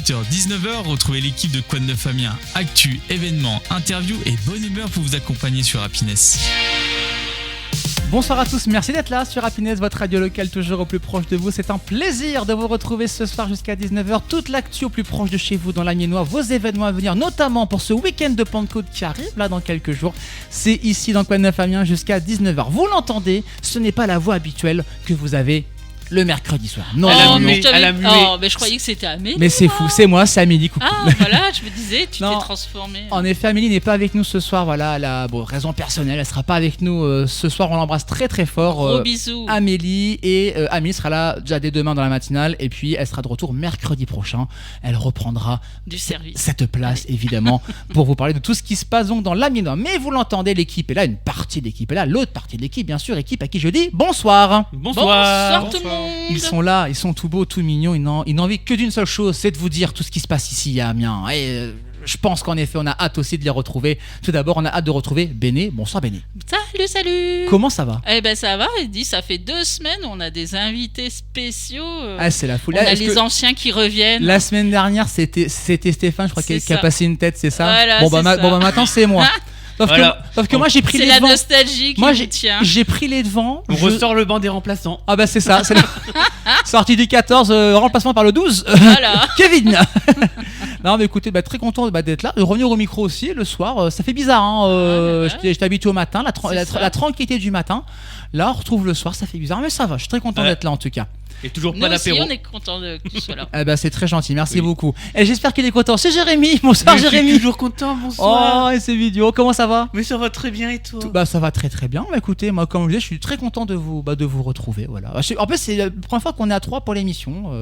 18h-19h, retrouvez l'équipe de Quoi de Neuf Amiens. Actu, événements, interviews et bonne humeur pour vous accompagner sur Happiness. Bonsoir à tous, merci d'être là sur Happiness, votre radio locale toujours au plus proche de vous. C'est un plaisir de vous retrouver ce soir jusqu'à 19h. Toute l'actu au plus proche de chez vous dans l'Amiénois, vos événements à venir, notamment pour ce week-end de Pentecôte qui arrive là dans quelques jours. C'est ici dans Quoi de Neuf Amiens jusqu'à 19h. Vous l'entendez, ce n'est pas la voix habituelle que vous avez le mercredi soir. Non, mais je croyais que c'était Amélie. Mais c'est fou, c'est moi, c'est Amélie. Coucou. Ah voilà, je me disais, tu t'es transformée. En effet, Amélie n'est pas avec nous ce soir. Voilà, elle a raison personnelle, elle sera pas avec nous ce soir. On l'embrasse très très fort. Gros bisous. Amélie et Amélie sera là déjà dès demain dans la matinale et puis elle sera de retour mercredi prochain. Elle reprendra du service. Cette place évidemment pour vous parler de tout ce qui se passe donc dans l'Amiénois. Mais vous l'entendez, l'équipe est là, une partie de l'équipe est là, l'autre partie de l'équipe bien sûr, équipe à qui je dis bonsoir. Bonsoir tout le monde. Ils sont là, ils sont tout beaux, tout mignons, ils n'ont envie que d'une seule chose, c'est de vous dire tout ce qui se passe ici à Amiens. Et je pense qu'en effet, on a hâte aussi de les retrouver. Tout d'abord, on a hâte de retrouver Béné. Bonsoir Béné. Salut. Comment ça va ? Eh ben ça va, il dit ça fait 2 semaines, on a des invités spéciaux. C'est la folie. On a les anciens qui reviennent. La semaine dernière, c'était Stéphane, je crois, qui a passé une tête, c'est ça ? Voilà, maintenant c'est moi. Sauf que moi j'ai pris les devants. C'est la nostalgie qui me tient. J'ai pris les devants. On ressort le banc des remplaçants. Ah bah c'est ça, c'est sortie du 14, remplacement par le 12. Voilà. Kevin. Non mais écoutez, très content d'être là, de revenir au micro aussi le soir. Ça fait bizarre, hein. J'étais habitué au matin, la tranquillité du matin. Là on retrouve le soir, ça fait bizarre, mais ça va. Je suis très content d'être là en tout cas. Et toujours pas d'apéro. Nous aussi, on est content que tu sois là. C'est très gentil, merci beaucoup. Et j'espère qu'il est content. C'est Jérémy. Bonsoir Jérémy. Je suis toujours content, bonsoir. Oh, et c'est vidéo. Comment ça va ? Mais ça va très bien et toi ? Ça va très très bien. Écoutez, moi comme je disais, je suis très content de vous retrouver. Voilà. En plus, c'est la première fois qu'on est à 3 pour l'émission.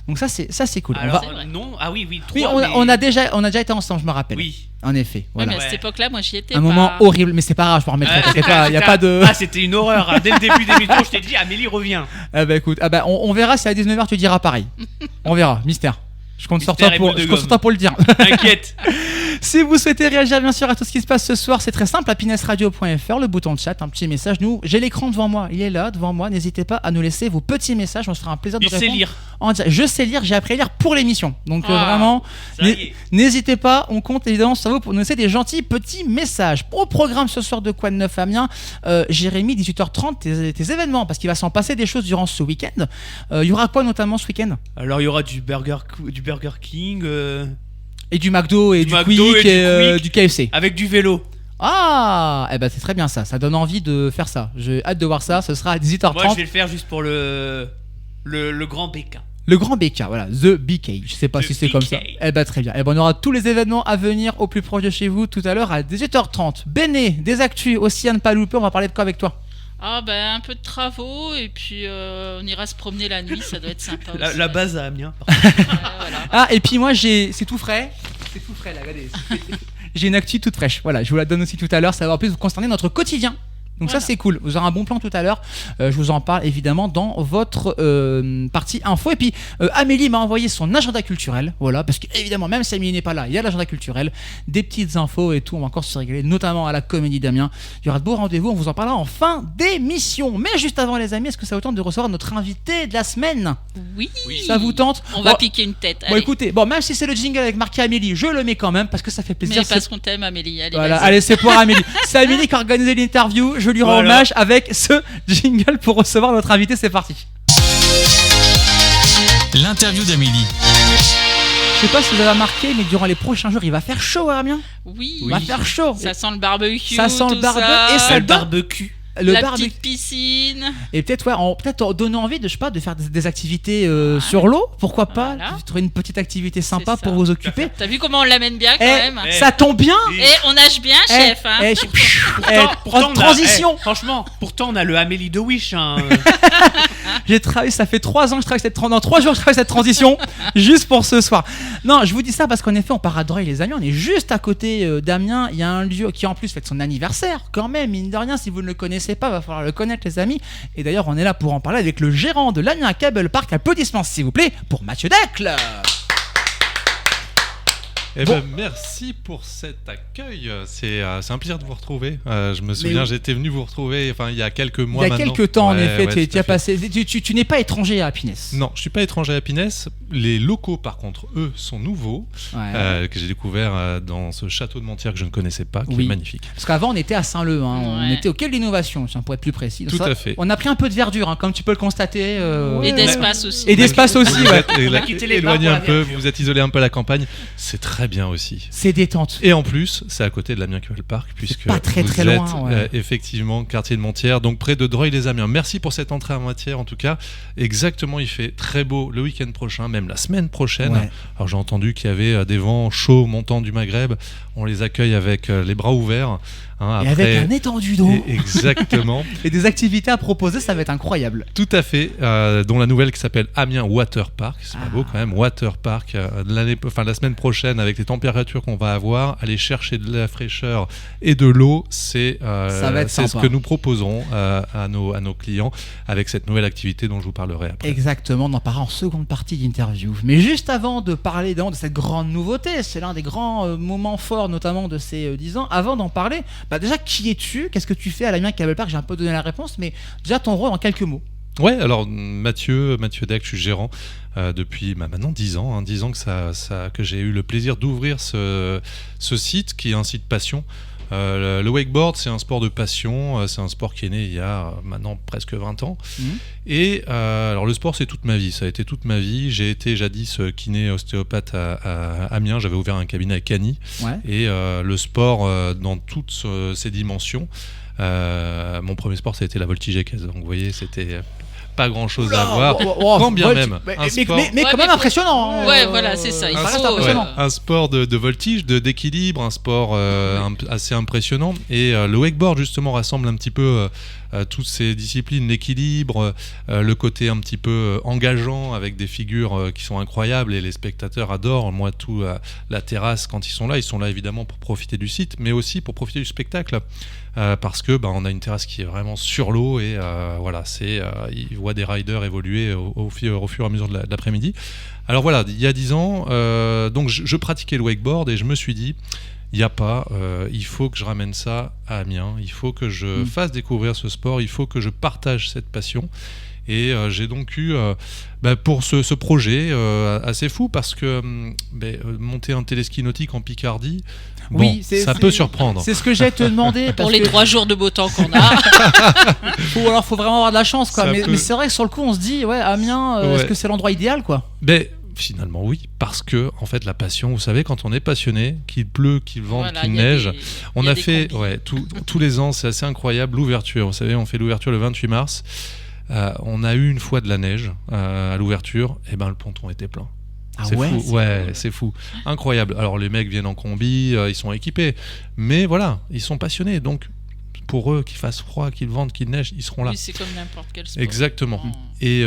Donc ça c'est cool. Alors, non, oui, 3. Oui, on a déjà été ensemble, je me rappelle. Oui. En effet. Voilà. Mais à cette époque-là, moi j'y étais. Un moment horrible, mais c'est pas grave, je me remettrai. Il y a pas de. C'était une horreur. Dès le début des émission, je t'ai dit, Amélie revient. Écoute, on verra si à 19h tu diras pareil. On verra, mystère. Je compte sur toi pour le dire. T'inquiète. Si vous souhaitez réagir bien sûr à tout ce qui se passe ce soir, c'est très simple, happinessradio.fr, le bouton de chat, un petit message. J'ai l'écran devant moi, il est là devant moi. N'hésitez pas à nous laisser vos petits messages, on se fera un plaisir de répondre. Je sais lire, j'ai appris à lire pour l'émission. Donc vraiment, n'hésitez pas, on compte évidemment sur vous pour nous laisser des gentils petits messages. Au programme ce soir de Quoi de Neuf Amiens, Jérémy, 18h30, tes événements, parce qu'il va s'en passer des choses durant ce week-end. Il y aura quoi notamment ce week-end ? Alors il y aura du Burger King. Et du McDo et du Quick et du KFC. Avec du vélo. Ah, c'est très bien ça donne envie de faire ça. J'ai hâte de voir ça, ce sera à 18h30. Moi je vais le faire juste pour le grand BK. Le grand BK, voilà, The BK. Je sais pas si c'est comme ça. Très bien. On aura tous les événements à venir au plus proche de chez vous tout à l'heure à 18h30. Béné, des actus aussi à ne pas louper, on va parler de quoi avec toi ? Un peu de travaux et puis on ira se promener la nuit, ça doit être sympa. La base à Amiens. Voilà. Et puis moi c'est tout frais là, regardez. J'ai une actu toute fraîche. Voilà, je vous la donne aussi tout à l'heure, ça va en plus vous concerner notre quotidien. Donc ça c'est cool, vous aurez un bon plan tout à l'heure, je vous en parle évidemment dans votre partie info. Et puis Amélie m'a envoyé son agenda culturel, voilà, parce qu'évidemment même si Amélie n'est pas là, il y a l'agenda culturel, des petites infos et tout, on va encore se régaler, notamment à la Comédie d'Amiens. Il y aura de beaux rendez-vous, on vous en parlera en fin d'émission. Mais juste avant les amis, est-ce que ça vous tente de recevoir notre invité de la semaine ? Oui. Ça vous tente ? On va piquer une tête. Bon écoutez, même si c'est le jingle avec marqué Amélie, je le mets quand même parce que ça fait plaisir. Mais parce qu'on t'aime Amélie, allez c'est pour Amélie. C'est Amélie qui a organisé l'interview. Je lui rends hommage avec ce jingle pour recevoir notre invité, c'est parti. L'interview d'Amélie. Je sais pas si vous avez remarqué, mais durant les prochains jours, il va faire chaud à Amiens. Oui. Il va faire chaud. Ça sent le barbecue. Ça sent le barbecue et ça le barbecue. Petite piscine. Et peut-être donner envie de faire des activités sur l'eau. Pourquoi pas trouver une petite activité sympa pour vous occuper. T'as vu comment on l'amène bien quand même. Ça tombe bien. Et on nage bien, chef. Pourtant, transition. Franchement, pourtant on a le Amélie de Wish. J'ai travaillé, ça fait 3 ans que je travaille dans 3 jours que je travaille cette transition juste pour ce soir. Non, je vous dis ça parce qu'en effet, on part à Dreuil les amis, on est juste à côté d'Amiens. Il y a un lieu qui en plus fête son anniversaire quand même, mine de rien. Si vous ne le connaissez pas, va falloir le connaître les amis. Et d'ailleurs, on est là pour en parler avec le gérant de l'Amiens Cable Park. Applaudissements s'il vous plaît pour Mathieu Decle. Merci pour cet accueil. C'est un plaisir de vous retrouver. Je me souviens, j'étais venu vous retrouver il y a quelques mois maintenant. Il y a quelques temps, en effet. Tu n'es pas étranger à Happiness. Non, je ne suis pas étranger à Happiness. Les locaux, par contre, eux, sont nouveaux, Ouais. que j'ai découvert dans ce château de Mentières que je ne connaissais pas, qui Oui. est magnifique. Parce qu'avant, on était à Saint-Leu, hein. On Ouais. était au quai de l'Innovation, si on pourrait être plus précis. Donc Tout ça, à fait. On a pris un peu de verdure, hein, comme tu peux le constater. Et d'espace aussi. Et d'espace aussi, Vous ouais. êtes On a quitté les bars éloigné pour un la peu, verdure. vous êtes isolé un peu à la campagne, c'est très bien aussi. C'est détente. Et en plus, c'est à côté de l'Amiens Quevel Park, puisque pas très, vous très êtes loin, ouais. effectivement quartier de Mentières, donc près de Dreuil-les-Amiens. Merci pour cette entrée en matière, en tout cas. Exactement, il fait très beau le week-end prochain, même la semaine prochaine. Ouais. Alors j'ai entendu qu'il y avait des vents chauds montant du Maghreb. On les accueille avec les bras ouverts. Hein, Et après- avec un étendu d'eau Exactement. et des activités à proposer, ça va être incroyable. Tout à fait, dont la nouvelle qui s'appelle Amiens Water Park, c'est pas beau quand même, Water Park, la semaine prochaine avec les températures qu'on va avoir, aller chercher de la fraîcheur et de l'eau, c'est Ça va être ce sympa. que nous proposons à nos clients avec cette nouvelle activité dont je vous parlerai après. Exactement, on en parlera en seconde partie d'interview. Mais juste avant de parler de cette grande nouveauté, c'est l'un des grands moments forts notamment de ces 10 ans, avant d'en parler, déjà qui es-tu? Qu'est-ce que tu fais à l'Amiens Quevel Park? J'ai un peu donné la réponse, mais déjà ton rôle en quelques mots. Ouais, alors Mathieu Deck, je suis gérant depuis maintenant 10 ans, 10 ans que j'ai eu le plaisir d'ouvrir ce site qui est un site passion. Le wakeboard, c'est un sport de passion, c'est un sport qui est né il y a maintenant presque 20 ans. Et alors le sport, c'est toute ma vie, ça a été toute ma vie. J'ai été jadis kiné ostéopathe à Amiens, j'avais ouvert un cabinet à Cagny. Ouais. Et le sport dans toutes ses dimensions. Mon premier sport, ça a été la voltige équestre. Donc vous voyez, c'était pas grand chose à voir. Quand bien même. Mais, un sport- mais quand même impressionnant. hein. Ouais, voilà, c'est ça. Il Ça faut, reste ouais. impressionnant. Un sport de voltige, d'équilibre, un sport assez impressionnant. Et le wakeboard, justement, rassemble un petit peu toutes ces disciplines, l'équilibre, le côté un petit peu engageant avec des figures qui sont incroyables et les spectateurs adorent. Moi, tout la terrasse, quand ils sont là évidemment pour profiter du site, mais aussi pour profiter du spectacle. Parce que on a une terrasse qui est vraiment sur l'eau et voilà, ils voient des riders évoluer au fur et à mesure de l'après-midi. Alors voilà, il y a 10 ans, donc je pratiquais le wakeboard et je me suis dit, il faut que je ramène ça à Amiens, il faut que je fasse découvrir ce sport, il faut que je partage cette passion. Et j'ai donc eu pour ce projet assez fou parce que monter un téléski nautique en Picardie, Oui, ça peut surprendre. C'est ce que j'ai te demander. Pour parce les que 3 jours de beau temps qu'on a. faut vraiment avoir de la chance, quoi. Ça Mais, peut- mais c'est vrai que sur le coup, on se dit, ouais, Amiens, est-ce Ouais. que c'est l'endroit idéal, quoi? Finalement oui, parce que en fait la passion, vous savez, quand on est passionné, qu'il pleut, qu'il vente, Voilà, qu'il il y a neige, des- on il y a des fait combis. tous les ans, c'est assez incroyable, l'ouverture. Vous savez, on fait l'ouverture le 28 mars. On a eu une fois de la neige à l'ouverture, et le ponton était plein. Ah C'est ouais, fou, c'est fou, incroyable. Alors les mecs viennent en combi, ils sont équipés, mais voilà, ils sont passionnés, donc pour eux, qu'il fasse froid, qu'il vente, qu'il neige, ils seront là. Oui, c'est comme n'importe quel sport. Exactement. Oh. Et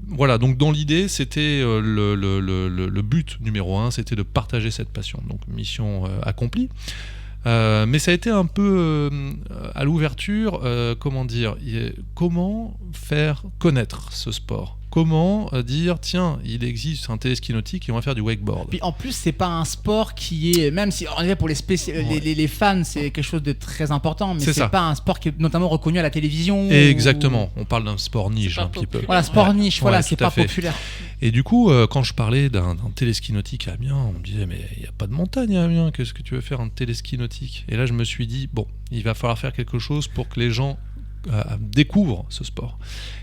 voilà, donc dans l'idée, c'était le but numéro 1, c'était de partager cette passion. Donc mission accomplie. Mais ça a été un peu à l'ouverture, comment faire connaître ce sport? Comment dire, tiens, il existe un téléski nautique et on va faire du wakeboard. Puis en plus, c'est pas un sport qui est, même si en effet pour les fans, c'est quelque chose de très important, mais C'est c'est ça. pas un sport qui est notamment reconnu à la télévision. Exactement, on parle d'un sport niche C'est pas un petit peu. populaire. Voilà, sport Ouais. niche, voilà, Ouais, c'est tout à pas fait. populaire. Et du coup, quand je parlais d'un téléski nautique à Amiens, on me disait mais il n'y a pas de montagne à Amiens, qu'est-ce que tu veux faire un téléski nautique? Et là je me suis dit, bon, il va falloir faire quelque chose pour que les gens découvrent ce sport.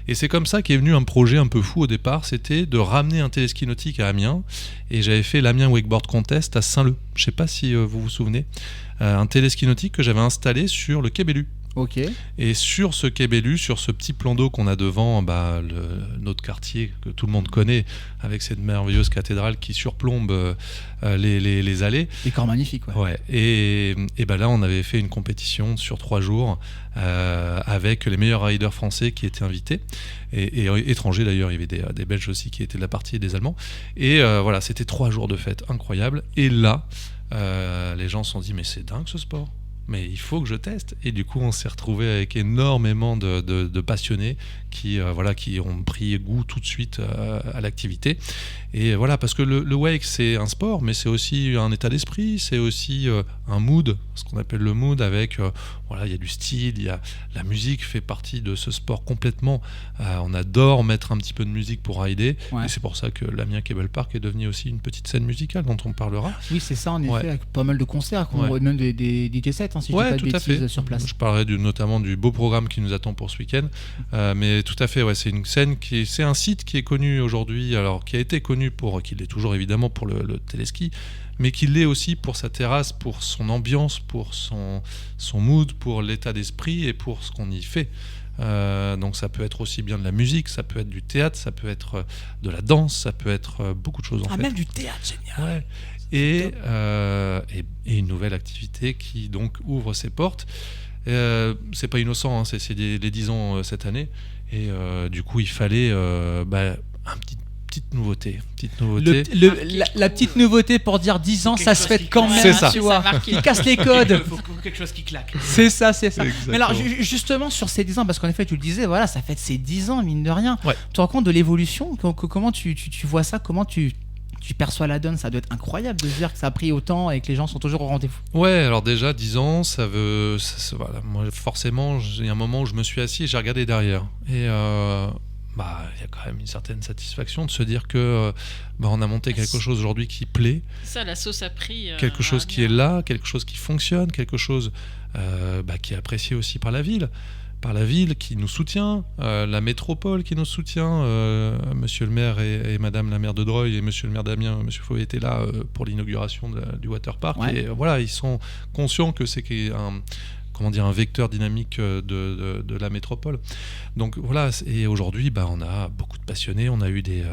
Et c'est comme ça qu'est venu un projet un peu fou au départ, c'était de ramener un téléski nautique à Amiens, et j'avais fait l'Amiens Wakeboard Contest à Saint-Leu, je sais pas si vous vous souvenez, un téléski nautique que j'avais installé sur le quai Bellu. Ok. Et sur ce quai Bellu, sur ce petit plan d'eau qu'on a devant notre quartier que tout le monde connaît, avec cette merveilleuse cathédrale qui surplombe les allées. Décor magnifique, ouais. Ouais. Et là, on avait fait une compétition sur 3 jours avec les meilleurs riders français qui étaient invités et étrangers d'ailleurs. Il y avait des Belges aussi qui étaient de la partie et des Allemands. Et voilà, c'était 3 jours de fête incroyable. Et là, les gens se sont dit mais c'est dingue ce sport. mais il faut que je teste. Et du coup, on s'est retrouvé avec énormément de passionnés qui ont pris goût tout de suite à l'activité. Et voilà, parce que le wake, c'est un sport, mais c'est aussi un état d'esprit, c'est aussi un mood, ce qu'on appelle le mood, avec, il y a du style, la musique fait partie de ce sport complètement. On adore mettre un petit peu de musique pour rider, et c'est pour ça que l'Amiens Cable Park est devenu aussi une petite scène musicale dont on parlera. Oui, c'est ça, en effet, avec pas mal de concerts, même des DJ sets, si je dis pas de bêtises, sur place. Je parlerai notamment du beau programme qui nous attend pour ce week-end, mais tout à fait, c'est une scène c'est un site qui est connu aujourd'hui, alors qui a été connu qui l'est toujours évidemment pour le téléski, mais qui l'est aussi pour sa terrasse, pour son ambiance, pour son mood, pour l'état d'esprit et pour ce qu'on y fait. Donc ça peut être aussi bien de la musique, ça peut être du théâtre, ça peut être de la danse, ça peut être beaucoup de choses en fait. Même du théâtre, génial. Et une nouvelle activité qui donc ouvre ses portes. C'est pas innocent, hein, c'est les 10 ans cette année, et du coup il fallait petite nouveauté. La petite nouveauté pour dire 10 ans, ça se fait quand même. C'est ça. Tu vois, il casse les codes. Il faut quelque chose qui claque. C'est ça. Exactement. Mais alors, justement, sur ces 10 ans, parce qu'en effet, tu le disais, voilà, ça fait ces 10 ans, mine de rien. Ouais. Tu te rends compte de l'évolution? Comment tu vois ça? Comment tu perçois la donne? Ça doit être incroyable de se dire que ça a pris autant et que les gens sont toujours au rendez-vous. Ouais, alors déjà 10 ans, voilà, moi forcément, il y a un moment où je me suis assis et j'ai regardé derrière. Et il y a quand même une certaine satisfaction de se dire que on a monté quelque chose aujourd'hui qui plaît. Ça, la sauce a pris. Quelque chose qui est là, quelque chose qui fonctionne, quelque chose qui est apprécié aussi par la ville qui nous soutient, la métropole qui nous soutient, monsieur le maire et madame la maire de Dreuil et monsieur le maire d'Amiens, monsieur Fauvet étaient là pour l'inauguration du waterpark. Ouais. Et voilà, ils sont conscients que c'est un vecteur dynamique de la métropole. Donc voilà, et aujourd'hui, on a beaucoup de passionnés. On a eu des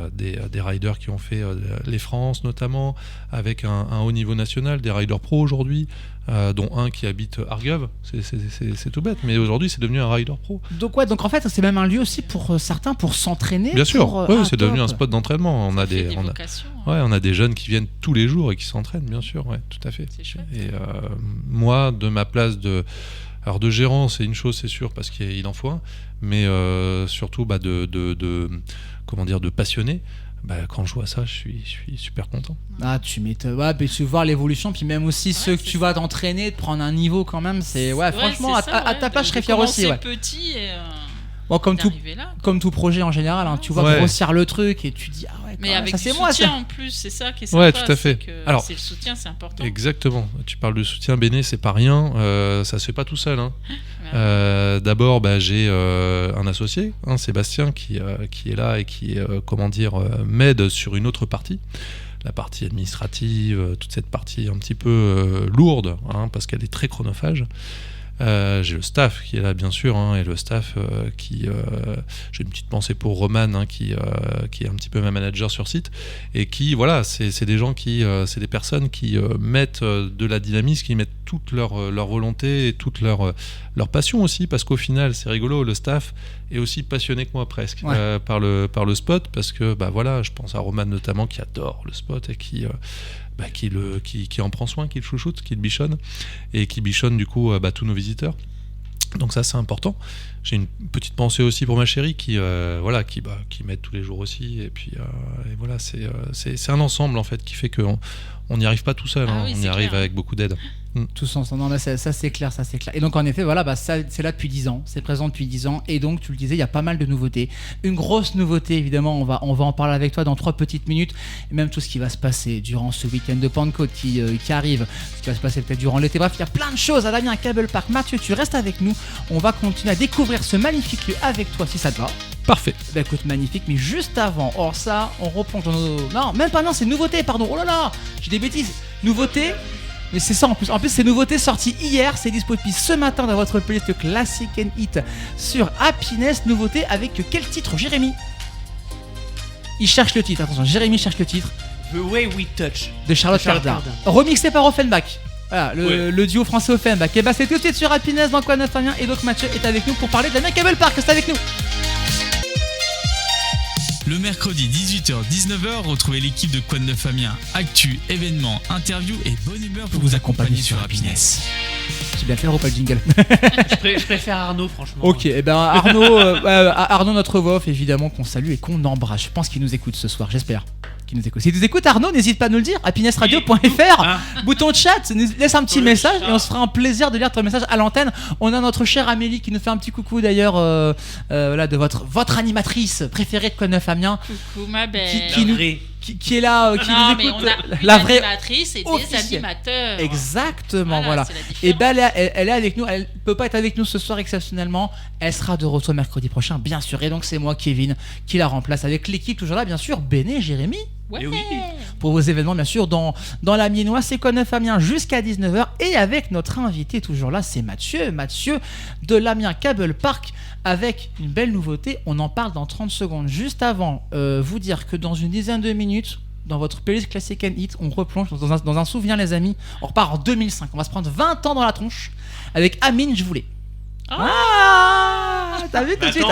riders qui ont fait les France notamment, avec un haut niveau national, des riders pro aujourd'hui, dont un qui habite Argueuvre. C'est tout bête, mais aujourd'hui c'est devenu un rider pro. Donc en fait, c'est même un lieu aussi pour certains pour s'entraîner. Bien sûr, c'est devenu un spot d'entraînement. On a des jeunes qui viennent tous les jours et qui s'entraînent, bien sûr, tout à fait. C'est chouette. Et moi, de ma place de gérant, c'est une chose, c'est sûr, parce qu'il en faut un, mais surtout de passionné. Quand je vois ça, je suis super content. Ah, tu m'étonnes. Mais tu vois l'évolution, puis même aussi ceux que tu vas t'entraîner, de prendre un niveau quand même, franchement, à ta place, je serais fier aussi. C'est petit et comme tout projet en général, hein, tu vois grossir le truc et tu dis mais avec ça du c'est soutien moi, en plus, c'est ça qui est sympa. Ouais, tout à fait. Alors, c'est le soutien, c'est important. Exactement. Tu parles de soutien, Béné, c'est pas rien. Ça se fait pas tout seul. Hein. D'abord, j'ai un associé, Sébastien, qui est là et qui m'aide sur une autre partie. La partie administrative, toute cette partie un petit peu lourde, parce qu'elle est très chronophage. J'ai le staff qui est là, bien sûr, et le staff j'ai une petite pensée pour Roman, qui est un petit peu ma manager sur site, et qui, c'est des gens c'est des personnes qui mettent de la dynamisme, qui mettent toute leur volonté et toute leur passion aussi, parce qu'au final, c'est rigolo, le staff est aussi passionné que moi presque par le spot, parce que je pense à Roman notamment qui adore le spot et qui en prend soin, qui le chouchoute, qui le bichonne et qui bichonne du coup tous nos visiteurs. Donc ça c'est important. J'ai une petite pensée aussi pour ma chérie qui m'aide tous les jours aussi, et puis et voilà, c'est un ensemble en fait qui fait qu'on n'y arrive pas tout seul, on y arrive avec beaucoup d'aide. Tous ensemble. Non, mais ça c'est clair. Et donc en effet, ça, c'est là depuis 10 ans, c'est présent depuis 10 ans, et donc tu le disais, il y a pas mal de nouveautés. Une grosse nouveauté, évidemment, on va en parler avec toi dans 3 petites minutes, et même tout ce qui va se passer durant ce week-end de Pentecôte qui arrive, ce qui va se passer peut-être durant l'été. Bref, il y a plein de choses à l'Amiens Cable Park. Mathieu, tu restes avec nous, on va continuer à découvrir ce magnifique lieu avec toi, si ça te va. Parfait. Écoute, magnifique, mais juste avant, on replonge dans nos... Non, même pas, non, c'est nouveauté, pardon. Oh là là, j'ai des bêtises. Nouveauté. Mais c'est ça en plus. En plus, c'est nouveauté sortie hier. C'est dispo depuis ce matin dans votre playlist Classic and Hit sur Happiness. Nouveauté avec quel titre, Jérémy? Il cherche le titre. Attention, Jérémy cherche le titre. The Way We Touch de Charlotte Cardin. Remixé par Offenbach. Voilà, le duo français Offenbach. Et c'est tout de suite sur Happiness dans Quoi Neuf Amiens. Et donc Mathieu est avec nous pour parler de l'Amiens Cable Park. C'est avec nous. Le mercredi 18h-19h, retrouvez l'équipe de Quoi de Neuf Amiens. Actu, événements, interviews et bonne humeur pour vous accompagner sur Happiness. J'ai bien fait le repas le jingle. Je préfère Arnaud, franchement. Ok, et ben Arnaud, notre voix off, évidemment, qu'on salue et qu'on embrasse. Je pense qu'il nous écoute ce soir, j'espère. Qu'il nous écoute. Si tu nous écoutes, Arnaud, n'hésite pas à nous le dire. happinessradio.fr, bouton de chat, laisse un petit message et on se fera un plaisir de lire ton message à l'antenne. On a notre chère Amélie qui nous fait un petit coucou d'ailleurs, voilà, de votre animatrice préférée de Quoi de Neuf Amiens. Coucou ma belle. Qui est là, qui non, nous mais écoute. on a La une vraie animatrice et des officielle. animateurs. Exactement, voilà. c'est la différence. Et ben elle est avec nous. Elle peut pas être avec nous ce soir exceptionnellement. Elle sera de retour mercredi prochain, bien sûr. Et donc c'est moi, Kevin, qui la remplace avec l'équipe toujours là, bien sûr. Béné, Jérémy. Ouais. Et oui. Pour vos événements, bien sûr, dans la Miennoise, c'est Quoi de Neuf Amiens jusqu'à 19h. Et avec notre invité toujours là, c'est Mathieu de l'Amiens Cable Park, avec une belle nouveauté. On en parle dans 30 secondes. Juste avant, vous dire que dans une dizaine de minutes, dans votre playlist Classic and Hit, on replonge dans un souvenir, les amis. On repart en 2005. On va se prendre 20 ans dans la tronche avec Amine, je voulais. T'as vu tout de suite?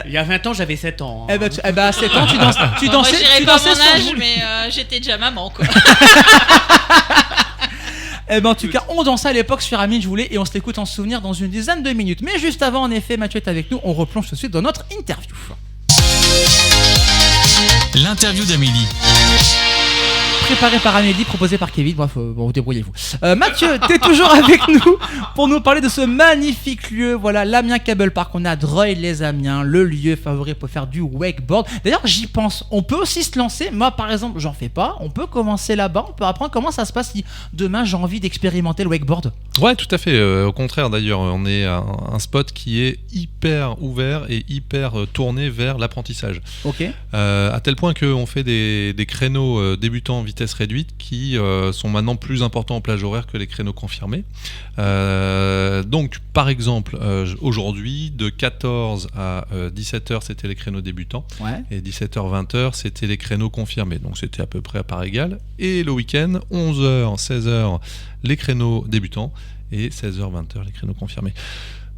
Il y a 20 ans, j'avais 7 ans. Eh ben, à 7 ans, tu dansais. Moi, je dirais pas dansais mon sur âge, Boule. mais j'étais déjà maman, quoi. Eh ben, en tout cas, on dansait à l'époque sur Amine, je voulais, et on se l'écoute en souvenir dans une dizaine de minutes. Mais juste avant, en effet, Mathieu est avec nous. On replonge tout de suite dans notre interview. L'interview d'Amélie. Préparé par Amélie, proposé par Kevin. Bref, bon, débrouillez-vous. Mathieu, t'es toujours avec nous pour nous parler de ce magnifique lieu. Voilà, l'Amiens Cable Park. On a Dreuil-les-Amiens, le lieu favori pour faire du wakeboard. D'ailleurs, j'y pense. On peut aussi se lancer. Moi, par exemple, j'en fais pas. On peut commencer là-bas. On peut apprendre comment ça se passe si demain j'ai envie d'expérimenter le wakeboard. Ouais, tout à fait. Au contraire, d'ailleurs, on est un spot qui est hyper ouvert et hyper tourné vers l'apprentissage. Ok. À tel point qu'on fait des créneaux débutants en vitesse réduite qui sont maintenant plus importants en plage horaire que les créneaux confirmés. Donc, par exemple, aujourd'hui, de 14 à 17h, c'était les créneaux débutants. Ouais. Et 17h-20h, c'était les créneaux confirmés. Donc, c'était à peu près à part égale. Et le week-end, 11h, 16h, les créneaux débutants. Et 16h-20h, les créneaux confirmés.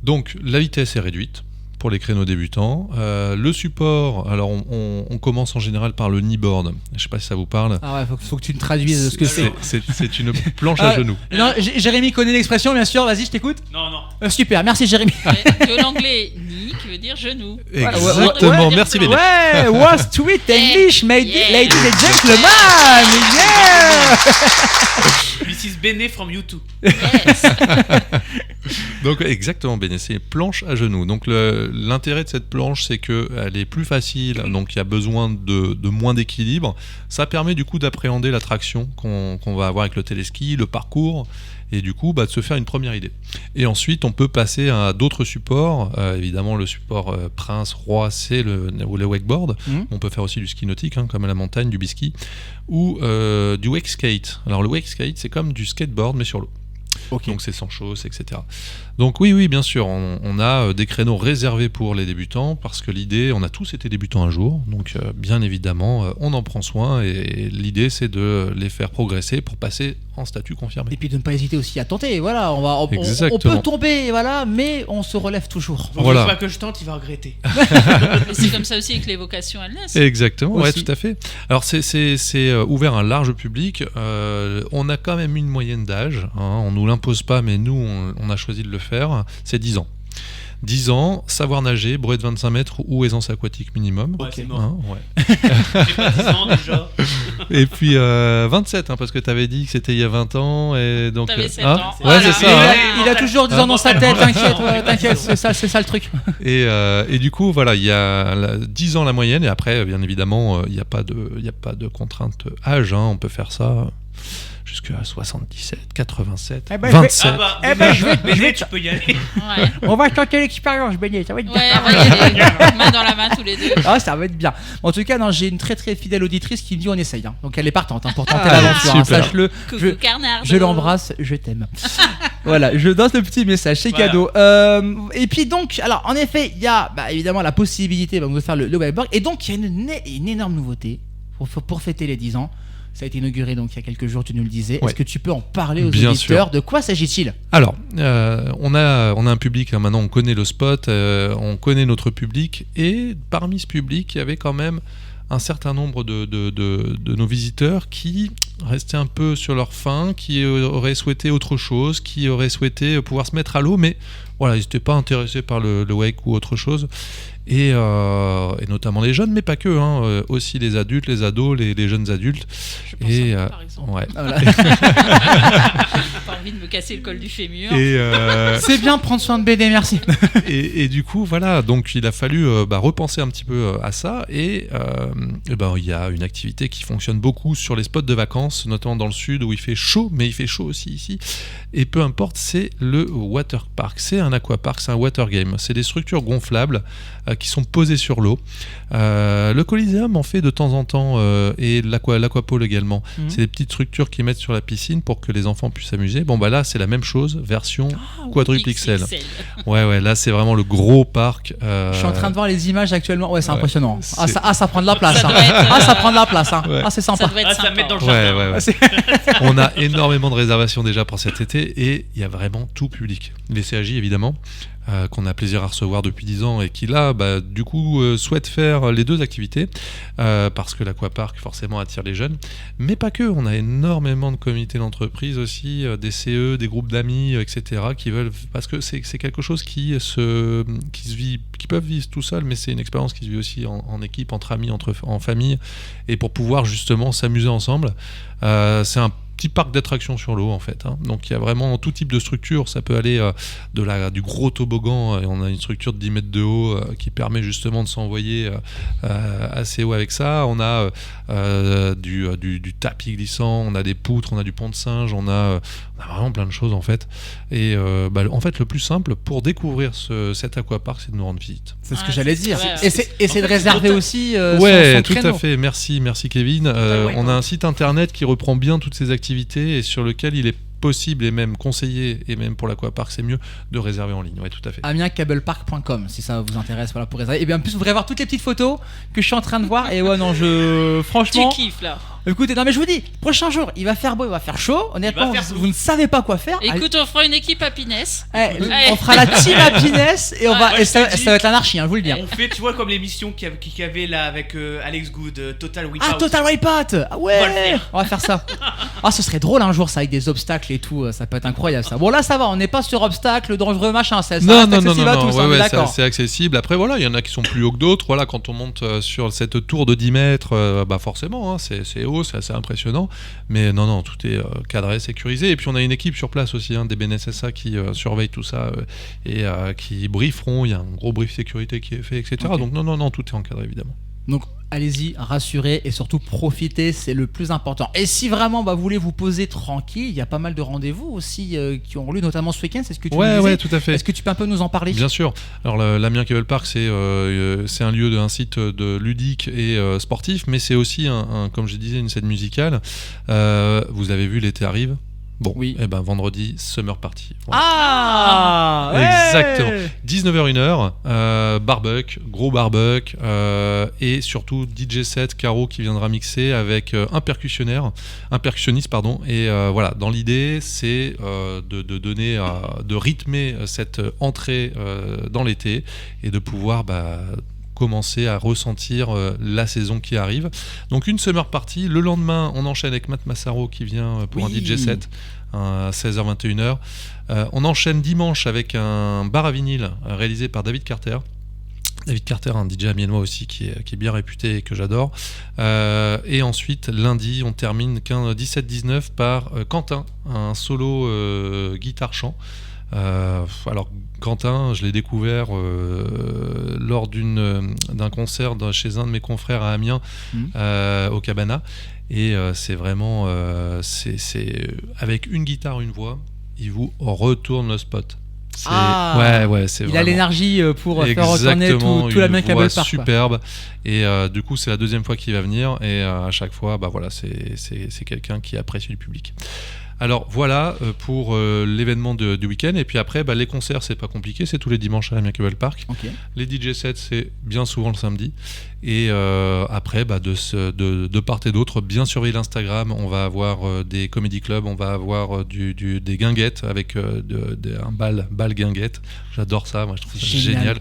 Donc, la vitesse est réduite pour les créneaux débutants. Le support, alors on commence en général par le kneeboard. Je ne sais pas si ça vous parle. Ah ouais, faut que tu me traduises ce que c'est. C'est une planche à genoux. Non, Jérémy connaît l'expression, bien sûr. Vas-y, je t'écoute. Non. Super, merci Jérémy. De l'anglais ni qui veut dire genou. Exactement, Ouais, merci ouais, Béné. Ouais, was tweet English, ladies and gentlemen. Yeah. This is Bene from YouTube. Yes. Donc exactement Béné, c'est planche à genoux. Donc l'intérêt de cette planche, c'est qu'elle est plus facile, donc il y a besoin de moins d'équilibre. Ça permet du coup d'appréhender la traction qu'on va avoir avec le téléski, le parcours, et du coup de se faire une première idée. Et ensuite on peut passer à d'autres supports. Évidemment le support prince, roi, c'est le wakeboard. On peut faire aussi du ski nautique, comme à la montagne, du biski, ou du wake skate. Alors le wake skate, c'est comme du skateboard mais sur l'eau. Okay. Donc c'est sans chausse, etc. Donc oui, bien sûr, on a des créneaux réservés pour les débutants parce que l'idée, on a tous été débutants un jour, donc bien évidemment, on en prend soin et l'idée c'est de les faire progresser pour passer en statut confirmé. Et puis de ne pas hésiter aussi à tenter. Voilà, on peut tomber, voilà, mais on se relève toujours. Voilà. Une fois que je tente, il va regretter. Mais c'est comme ça aussi avec les vocations elles-mêmes. Exactement, ouais, tout à fait. Alors c'est ouvert à un large public. On a quand même une moyenne d'âge. On nous l'impose pas, mais nous on a choisi de le faire. C'est 10 ans. 10 ans, savoir nager, brevet de 25 mètres ou aisance aquatique minimum. Ouais, c'est mort. Ouais. J'ai pas 10 ans déjà. Et puis 27, parce que tu avais dit que c'était il y a 20 ans. Et donc, t'avais 7 ans. Ouais, Voilà. c'est ça. Il a toujours 10 ans dans sa tête, t'inquiète, c'est ça le truc. Et du coup, voilà, il y a 10 ans la moyenne. Et après, bien évidemment, il n'y a pas de contrainte âge. On peut faire ça jusqu'à 77, 87, 27. Tu peux y aller. Ouais. On va tenter l'expérience, Béné, ça va être bien. Ouais, on va y aller. Main dans la main tous les deux. Ah, ça va être bien. En tout cas, non, j'ai une très très fidèle auditrice qui me dit on essaye. Donc elle est partante pour tenter l'aventure. Sache-le. Coucou Carnardo. Je l'embrasse, je t'aime. Voilà, je donne le petit message, c'est cadeau. Et puis donc, alors en effet, il y a évidemment la possibilité de faire le wakeboard. Et donc, il y a une énorme nouveauté pour fêter les 10 ans. Ça a été inauguré donc il y a quelques jours, tu nous le disais. Est-ce que tu peux en parler aux auditeurs? Sûr. De quoi s'agit-il? Alors, on a un public, maintenant on connaît le spot, on connaît notre public, et parmi ce public, il y avait quand même un certain nombre de nos visiteurs qui restaient un peu sur leur faim, qui auraient souhaité autre chose, qui auraient souhaité pouvoir se mettre à l'eau, mais voilà, ils n'étaient pas intéressés par le wake ou autre chose. Et notamment les jeunes, mais pas que, aussi les adultes, les ados, les jeunes adultes. Je pense Et, à moi, par exemple. ouais. Voilà. J'ai pas envie de me casser le col du fémur. C'est bien de prendre soin de BD, merci. Et du coup, voilà, donc il a fallu repenser un petit peu à ça. Et il y a une activité qui fonctionne beaucoup sur les spots de vacances, notamment dans le sud où il fait chaud, mais il fait chaud aussi ici. Et peu importe, c'est le water park. C'est un aquapark, c'est un water game. C'est des structures gonflables qui sont posées sur l'eau. Le Coliseum en fait de temps en temps et l'Aquapole également. C'est des petites structures qu'ils mettent sur la piscine pour que les enfants puissent s'amuser. Bon bah là c'est la même chose, version quadruple XL. Ouais, là c'est vraiment le gros parc. Je suis en train de voir les images actuellement. Ouais, c'est impressionnant. c'est- Ça prend de la place. Ça doit être, Ça prend de la place. Ouais. C'est Ça sympa. doit être Ça sympa. met dans le Ouais, jardin. ouais. On a énormément de réservations déjà pour cet été et il y a vraiment tout public. Les CAJ évidemment, qu'on a plaisir à recevoir depuis 10 ans et qui là, du coup, souhaitent faire les deux activités parce que l'aquapark forcément attire les jeunes. Mais pas que, on a énormément de comités d'entreprise aussi, des CE, des groupes d'amis, etc. qui veulent, parce que c'est quelque chose qui se vit, qui peuvent vivre tout seul, mais c'est une expérience qui se vit aussi en équipe, entre amis, en famille, et pour pouvoir justement s'amuser ensemble. C'est un petit parc d'attractions sur l'eau en fait, donc il y a vraiment tout type de structure. Ça peut aller du gros toboggan, et on a une structure de 10 mètres de haut qui permet justement de s'envoyer assez haut avec ça. On a du tapis glissant, on a des poutres, on a du pont de singe, on a vraiment plein de choses en fait. Et en fait le plus simple pour découvrir cet aquapark, c'est de nous rendre visite. C'est ce que Ouais, j'allais c'est- dire. ouais. Et c'est de réserver aussi Ouais, son tout créneau. à fait. Merci Kevin. On a un site internet qui reprend bien toutes ces activités et sur lequel il est possible et même conseillé, et même pour l'aquapark c'est mieux, de réserver en ligne. Ouais, tout à fait. AmiensCablePark.com si ça vous intéresse, voilà, pour réserver. Et bien en plus vous pourrez voir toutes les petites photos que je suis en train de voir. Et ouais, non, Tu franchement, kiffes là. écoutez, non mais je vous dis, prochain jour, il va faire beau, il va faire chaud. Honnêtement, Il va faire vous ne savez pas quoi faire. Écoute, on fera une équipe happiness. On fera la team happiness et on va, moi, et je ça, te dis- ça va être l'anarchie, je vous le dis. On fait, tu vois, comme l'émission qu'il y avait là avec Alex Good, Total Wipeout. Ah, Total Wipeout. Ah ouais, On va le faire. on va faire ça. Ah, ce serait drôle un jour ça avec des obstacles et tout, ça peut être incroyable ça. Bon là ça va, on n'est pas sur obstacles dangereux machin, ça Non, reste non, accessible à tous, ouais, on est ouais, d'accord. c'est accessible. Après, voilà, il y en a qui sont plus hauts que d'autres. Voilà, quand on monte sur cette tour de 10 mètres, forcément, c'est haut, c'est assez impressionnant. Mais non, tout est cadré, sécurisé. Et puis, on a une équipe sur place aussi, des BNSSA qui surveillent tout ça et qui brieferont. Il y a un gros brief sécurité qui est fait, etc. Ok. Donc, non, tout est encadré, évidemment. Donc allez-y, rassurez et surtout profitez, c'est le plus important. Et si vraiment vous voulez vous poser tranquille, il y a pas mal de rendez-vous aussi qui ont lieu, notamment ce week-end, c'est ce que tu nous disais. Ouais, tout à fait. Est-ce que tu peux un peu nous en parler? Bien sûr. Alors l'Amiens Cable Park, c'est un lieu, un site de ludique et sportif, mais c'est aussi comme je disais, une scène musicale. Vous avez vu, l'été arrive. Bon, Oui. et ben vendredi, Summer Party. Voilà. Ah ouais. Exactement. 19h-1h, barbecue, gros barbecue, et surtout DJ set Caro qui viendra mixer avec un percussionniste, et voilà, dans l'idée c'est de rythmer cette entrée dans l'été et de pouvoir commencer à ressentir la saison qui arrive. Donc une summer party, le lendemain on enchaîne avec Matt Massaro qui vient pour un DJ set à 16h-21h. On enchaîne dimanche avec un bar à vinyle réalisé par David Carter. David Carter, un DJ amiénois aussi qui est bien réputé et que j'adore. Et ensuite, lundi, on termine 17-19 par Quentin, un solo guitare-chant. Alors Quentin, je l'ai découvert lors d'un concert chez un de mes confrères à Amiens, au Cabana, et c'est vraiment c'est avec une guitare, une voix, il vous retourne le spot. C'est Il vraiment... a l'énergie pour faire retourner tout la main une Cable voix Park. superbe, et du coup c'est la deuxième fois qu'il va venir, et à chaque fois c'est quelqu'un qui apprécie le public. Alors voilà pour l'événement du week-end. Et puis après, les concerts, c'est pas compliqué, c'est tous les dimanches à Amiens Cable Park. Okay. Les DJ sets, c'est bien souvent le samedi. Et après, de part et d'autre, bien surveiller l'Instagram. On va avoir des comedy clubs, on va avoir des guinguettes avec un bal guinguette. J'adore ça, moi je trouve ça génial.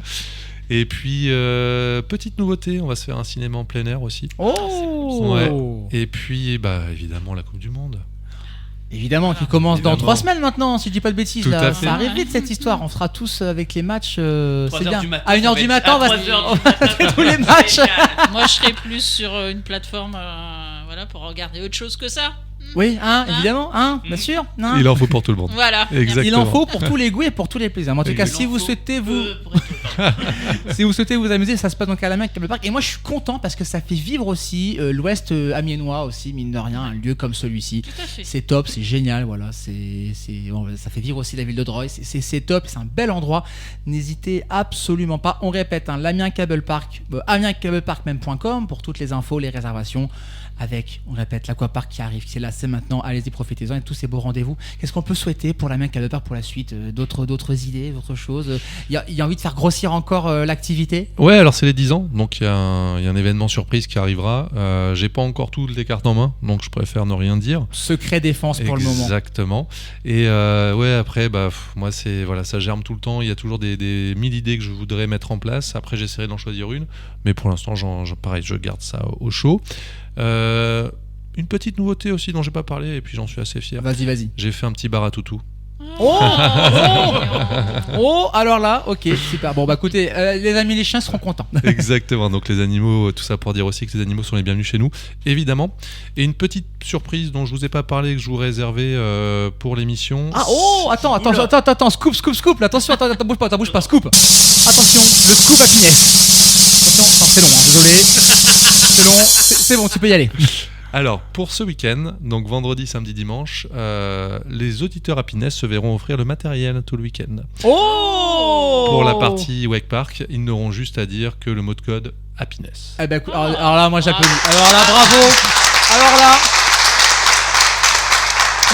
Et puis, petite nouveauté, on va se faire un cinéma en plein air aussi. Oh Ouais. Et puis, évidemment, la Coupe du Monde. Évidemment, qui commence dans Évidemment. 3 semaines maintenant, si je dis pas de bêtises. Tout Là. à fait. Ça arrive vite cette histoire. On sera tous avec les matchs. 3 c'est heures bien. du matin, À 1h ça du va matin, être on va à 3 heures du matin. tous les matchs. Moi, je serais plus sur une plateforme pour regarder autre chose que ça. Oui, évidemment, bien sûr. Hein. Il en faut pour tout le monde. Voilà. Exactement. Il en faut pour tous les goûts et pour tous les plaisirs. Mais en tout cas, Il si vous souhaitez si vous souhaitez vous amuser, ça se passe donc à l'Amiens Cable Park. Et moi, je suis content parce que ça fait vivre aussi l'Ouest amiénois aussi, mine de rien, un lieu comme celui-ci. Tout à fait. C'est top, c'est génial, voilà. Ça fait vivre aussi la ville de Dreux. C'est top, c'est un bel endroit. N'hésitez absolument pas. On répète, l'Amiens Cable Park, amienscablepark.com pour toutes les infos, les réservations. Avec, on répète, l'aquapark qui arrive, c'est là, c'est maintenant. Allez-y, profitez-en et tous ces beaux rendez-vous. Qu'est-ce qu'on peut souhaiter pour l'Amiens Cable Park pour la suite? D'autres idées, d'autres choses? Il y a envie de faire grossir encore l'activité? Ouais, alors c'est les 10 ans, donc il y a un événement surprise qui arrivera. J'ai pas encore toutes les cartes en main, donc je préfère ne rien dire. Secret défense pour le moment. Exactement. Et ouais, après, moi, ça germe tout le temps. Il y a toujours des 1000 idées que je voudrais mettre en place. Après, j'essaierai d'en choisir une, mais pour l'instant, pareil, je garde ça au chaud. Une petite nouveauté aussi dont j'ai pas parlé, et puis j'en suis assez fier. Vas-y. J'ai fait un petit bar à toutou. Oh, alors là, ok, super. Bon, écoutez, les amis, les chiens seront contents. Exactement, donc les animaux, tout ça pour dire aussi que les animaux sont les bienvenus chez nous, évidemment. Et une petite surprise dont je vous ai pas parlé, que je vous réservais pour l'émission. Attends, scoop, là, attention, attends, bouge pas, scoop. Attention, le scoop à finesse. Attention, c'est long, désolé. C'est long, c'est bon, tu peux y aller. Alors, pour ce week-end, donc vendredi, samedi, dimanche, les auditeurs Happiness se verront offrir le matériel tout le week-end. Pour la partie Wake Park, ils n'auront juste à dire que le mot de code Happiness. Alors là, moi j'applaudis. Alors là, bravo. Alors là,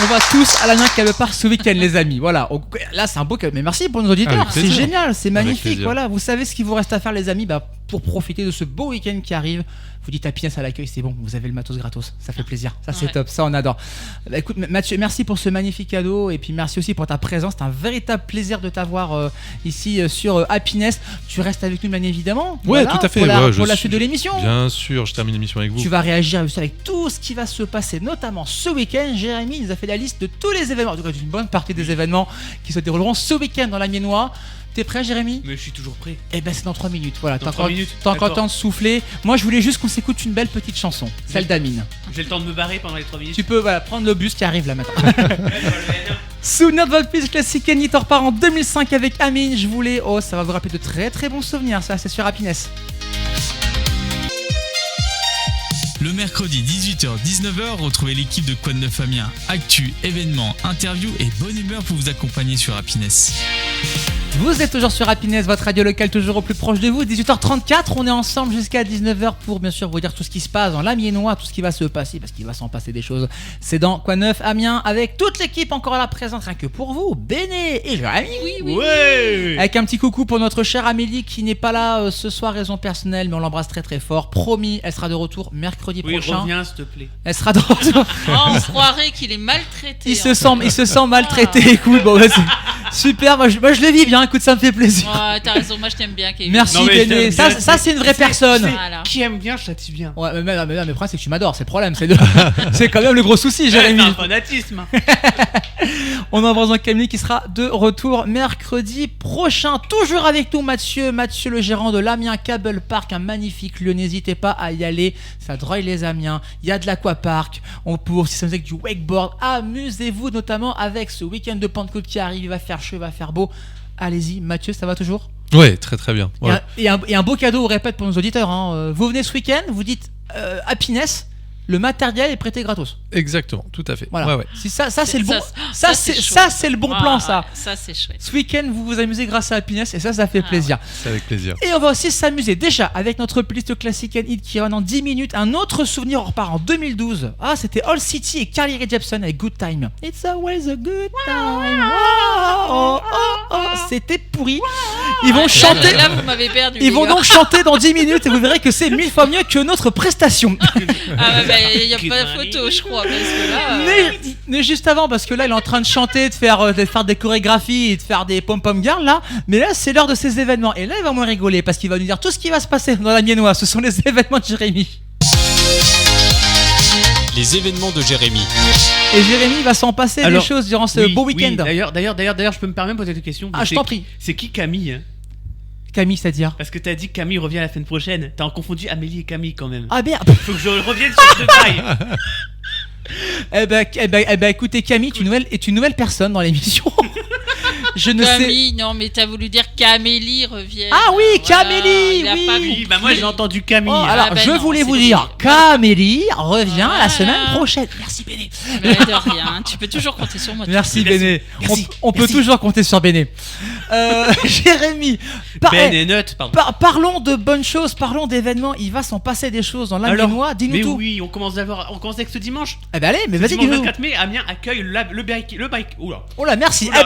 on va tous à l'Amiens Cable Park ce week-end, les amis. Voilà. Là, c'est un beau cadeau. Mais merci pour nos auditeurs. Avec C'est plaisir. génial, c'est Avec magnifique. plaisir. Voilà. Vous savez ce qu'il vous reste à faire, les amis, pour profiter de ce beau week-end qui arrive. Vous dites Happiness à l'accueil, c'est bon. Vous avez le matos gratos. Ça fait plaisir. Ça, c'est top. Ça, on adore. Écoute, Mathieu, merci pour ce magnifique cadeau. Et puis, merci aussi pour ta présence. C'est un véritable plaisir de t'avoir ici sur Happiness. Tu restes avec nous, bien évidemment. Ouais, tout à fait. Pour la suite de l'émission. Bien sûr, je termine l'émission avec vous. Tu vas réagir aussi avec tout ce qui va se passer, notamment ce week-end. Jérémy nous a fait la liste de tous les événements, en tout cas d'une bonne partie des événements qui se dérouleront ce week-end dans l'Amiénois. T'es prêt, Jérémy? Mais je suis toujours prêt. Eh ben c'est dans 3 minutes. Voilà, Dans 3 minutes, t'as encore le d'accord. temps de souffler. Moi, je voulais juste qu'on s'écoute une belle petite chanson, celle d'Amine. J'ai le temps de me barrer pendant les 3 minutes. Tu peux prendre le bus qui arrive là maintenant. Souvenir de votre plus classique Kenny repart en 2005 avec Amine. Ça va vous rappeler de très très bons souvenirs. Ça, c'est sur Happiness. Le mercredi 18h-19h, retrouvez l'équipe de Quoi de Neuf Amiens. Actu, événements, interviews et bonne humeur pour vous accompagner sur Happiness. Vous êtes toujours sur Happiness, votre radio locale toujours au plus proche de vous. 18h34, on est ensemble jusqu'à 19h pour bien sûr vous dire tout ce qui se passe dans l'Amiénois, tout ce qui va se passer, parce qu'il va s'en passer des choses. C'est dans Quoi de Neuf Amiens avec toute l'équipe encore là présente, rien que pour vous, Béné et Jérémy. Oui. Ouais. Avec un petit coucou pour notre chère Amélie qui n'est pas là ce soir, raison personnelle, mais on l'embrasse très très fort. Promis, elle sera de retour mercredi Oui, prochain. reviens s'il te plaît. Elle sera de retour. On croirait qu'il est maltraité. Il se sent maltraité. Écoute, c'est super. Moi je le vis bien. Écoute, ça me fait plaisir. Ouais, t'as raison, moi je t'aime bien, Kevin. Merci Non, mais Béné. je t'aime bien. Ça c'est une vraie personne. Voilà. Qui aime bien, je châtie bien. Ouais, mais le problème c'est que tu m'adores, c'est le problème. C'est quand même le gros souci, C'est Jérémy. un fanatisme. On embrasse donc Camille qui sera de retour mercredi prochain. Toujours avec nous, Mathieu le gérant de l'Amiens Cable Park, un magnifique lieu. N'hésitez pas à y aller. Ça droit les Amiens. Il y a de l'aquapark. On peut aussi s'amuser avec du wakeboard. Amusez-vous notamment avec ce week-end de Pentecôte qui arrive. Il va faire chaud, il va faire beau. Allez-y, Mathieu, ça va toujours? Ouais, très très bien. Ouais. Et un beau cadeau, on répète pour nos auditeurs. Vous venez ce week-end, vous dites Happiness. Le matériel est prêté gratos. Exactement, tout à fait. Voilà. Ouais. Si ça c'est le bon. Ça, C'est le bon plan, ça. Ça, c'est chouette. Ce week-end, vous vous amusez grâce à Happiness et ça fait plaisir. C'est avec plaisir. Et on va aussi s'amuser déjà avec notre playlist classique and hit qui revient dans 10 minutes. Un autre souvenir, on repart en 2012. C'était All City et Carly Rae Jepsen avec Good Time. It's always a good time. C'était pourri. Ils vont chanter. Là, vous m'avez perdu. Ils les vont gars. donc chanter dans 10 minutes et vous verrez que c'est 1000 fois mieux que notre prestation. Ah, il n'y a pas de photo, je crois. Parce que là. Mais juste avant, parce que là, il est en train de chanter, de faire des chorégraphies et de faire des pom-pom girls, là. Mais là, c'est l'heure de ces événements. Et là, il va moins rigoler parce qu'il va nous dire tout ce qui va se passer dans la miennoise. Ce sont les événements de Jérémy. Les événements de Jérémy. Et Jérémy va s'en passer Alors, des choses durant ce Oui, beau oui, week-end. D'ailleurs, je peux me permettre de poser une question. Ah, je C'est t'en qui- prie. C'est qui Camille hein Camille, c'est-à-dire Parce que t'as dit que Camille revient la semaine prochaine. T'as confondu Amélie et Camille quand même. Ah merde. Faut que je revienne sur ce bail. Eh ben, écoutez, Camille est une nouvelle personne dans l'émission. Je ne sais. Camille, non, mais t'as voulu dire qu'Amélie revienne. Ah oui, Voilà, Camélie, il a oui. pas Oui, compris. bah moi j'ai entendu Camille. Oh, alors, ben je non, voulais c'est vous bon. dire qu'Amélie revient la Voilà. semaine prochaine. Merci Béné. Mais de rien, tu peux toujours compter sur moi. Merci Merci. Béné. Merci. On peut Merci. toujours compter sur Béné. Jérémy, Ben et Nut, pardon. parlons de bonnes choses, parlons d'événements. Il va s'en passer des choses dans Alors, mois. Dis-nous mais tout. oui, on commence avec ce dimanche. Eh ben allez, mais vas-y, Dimanche dis-nous. 24 mai, Amiens accueille le bike. Oula. Oh là, merci. Oula,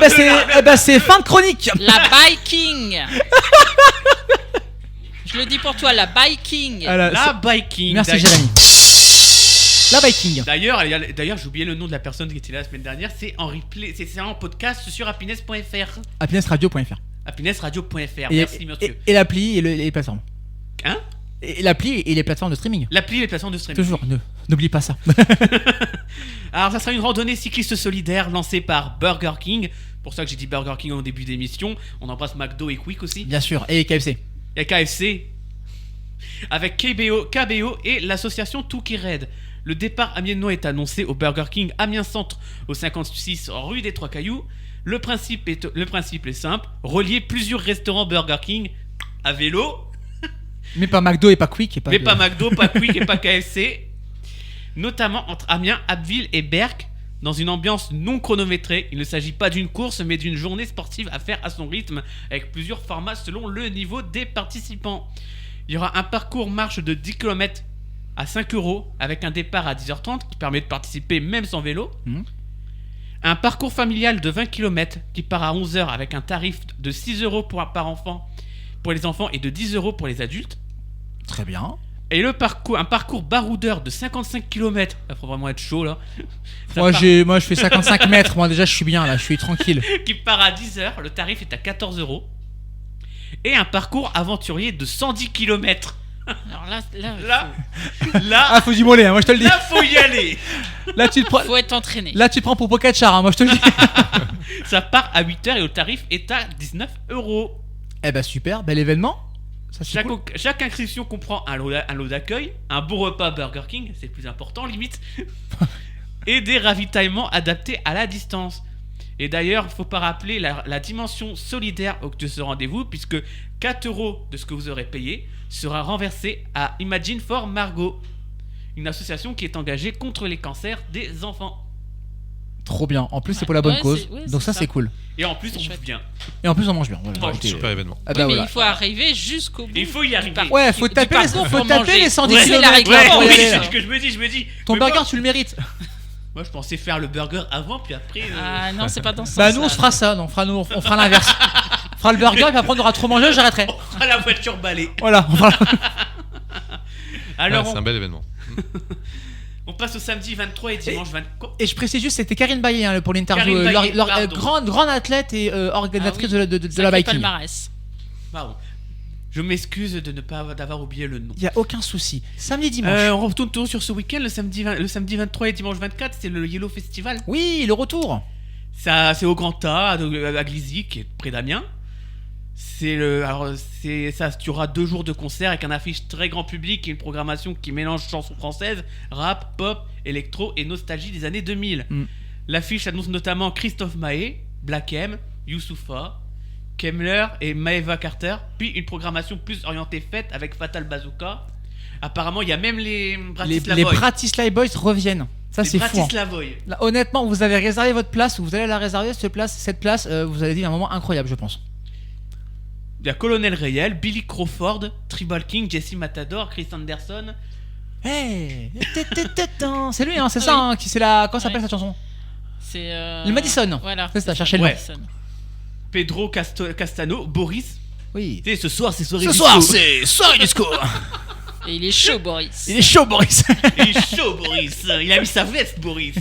Eh ben c'est fin de chronique. La biking. Je le dis pour toi, la biking. Voilà, La biking. merci D'ailleurs- Jérémy. La Viking. D'ailleurs, j'ai oublié le nom de la personne qui était là la semaine dernière. C'est en replay, c'est en podcast sur happiness.fr. happinessradio.fr. Happinessradio.fr. Et, Merci, monsieur. et l'appli et les plateformes. Hein Et l'appli et les plateformes de streaming. L'appli et les plateformes de streaming. Toujours, n'oublie pas ça. Alors, ça sera une randonnée cycliste solidaire lancée par Burger King. Pour ça que j'ai dit Burger King au début d'émission. On embrasse McDo et Quick aussi. Bien sûr, et KFC. Il y a KFC. Avec KBO et l'association Touki Red. Le départ amiénois est annoncé au Burger King Amiens Centre, au 56 rue des Trois Cailloux. Le principe est simple, relier plusieurs restaurants Burger King à vélo, Mais pas McDo et pas Quick. Et pas mais pas McDo, pas Quick et pas KFC, notamment entre Amiens, Abbeville et Berck, dans une ambiance non chronométrée. Il ne s'agit pas d'une course, mais d'une journée sportive à faire à son rythme, avec plusieurs formats selon le niveau des participants. Il y aura un parcours marche de 10 km à 5 € avec un départ à 10h30 qui permet de participer même sans vélo. Mhm. Un parcours familial de 20 km qui part à 11h avec un tarif de 6 € par enfant pour les enfants et de 10 € pour les adultes. Très bien. Et un parcours baroudeur de 55 km. Il faut vraiment être chaud là. Ça Moi, part- je fais 55 mètres. Moi, déjà, je suis bien là. Je suis tranquille. qui part à 10h. Le tarif est à 14 €. Et un parcours aventurier de 110 km. Alors là, Ah, faut du mollet, hein, moi je te le dis. Là, faut y aller. Là, tu te prends. faut être entraîné. Là, tu te prends pour Pogacar, hein, moi je te le dis. Ça part à 8h et le tarif est à 19 €. Eh ben super, bel événement. Ça, c'est cool. Chaque inscription comprend un lot d'accueil, un bon repas Burger King, c'est le plus important limite, et des ravitaillements adaptés à la distance. Et d'ailleurs, il ne faut pas rappeler la dimension solidaire de ce rendez-vous, puisque 4 € de ce que vous aurez payé sera renversé à Imagine for Margot, une association qui est engagée contre les cancers des enfants. Trop bien. En plus, c'est pour la bonne Ouais, cause. ouais, Donc c'est ça, ça. c'est cool. Et en plus, C'est on chouette. bouffe bien. Et en plus, on mange bien. Voilà. Oh, Écoutez, Super événement. ah Oui, bah mais voilà. il faut arriver jusqu'au bout. Il faut y arriver. Ouais, faut Du taper parcours pour manger. les 110 Ouais, c'est la km. règle. pour y oui, aller, c'est là. ce que je me dis. Ton Mais burger, moi, tu le mérites. moi, je pensais faire le burger avant, puis après. Ah non, c'est pas dans ce Bah, sens-là. nous, on se fera ça. Non, on fera l'inverse. On fera le burger, et puis après, on aura trop mangé, j'arrêterai. On fera la voiture balai. Voilà. on fera- Alors, Ouais, c'est un bel événement. on passe au samedi 23 et dimanche 24. Et je précise juste, c'était Karine Baillet hein, pour l'interview. Karine Baillet, pardon. Grande athlète et organisatrice Ah oui. de la Sacré biking. palmarès. Pardon. Je m'excuse de ne pas d'avoir oublié le nom. Il y a aucun souci. Samedi, dimanche. On retourne toujours sur ce week-end, le samedi 23 et dimanche 24, c'est le Yellow Festival. Oui, le retour. Ça, c'est au Grand A, à Glizy, qui est près d'Amiens. Ça tu auras 2 jours de concert avec un affiche très grand public et une programmation qui mélange chansons françaises, rap, pop, électro et nostalgie des années 2000. Mm. L'affiche annonce notamment Christophe Maé, Black M, Youssoupha, Kemmler et Maeva Carter, puis une programmation plus orientée fête avec Fatal Bazooka. Apparemment, il y a même les Les Bratislavoy. Bratislava Boys reviennent. Ça, Les c'est fou. hein. Bratislavoy. Là, honnêtement, vous avez réservé votre place, vous allez la réserver cette place, vous allez vivre un moment incroyable, je pense. Il y a Colonel Rayel, Billy Crawford, Tribal King, Jesse Matador, Chris Anderson, Hey, c'est lui, hein, c'est Ah ça, oui. hein, qui c'est la. Comment s'appelle Ouais. cette chanson? C'est Le Madison. Voilà. C'est ça, cherchez le Ouais. nom. Madison. Pedro Castano, Boris, Oui. Tu sais, ce soir, c'est soirée Ce disco. soir, c'est soirée disco. Et il est chaud, Boris. Il est chaud, Boris. Il est chaud, Boris. Il a mis sa veste, Boris.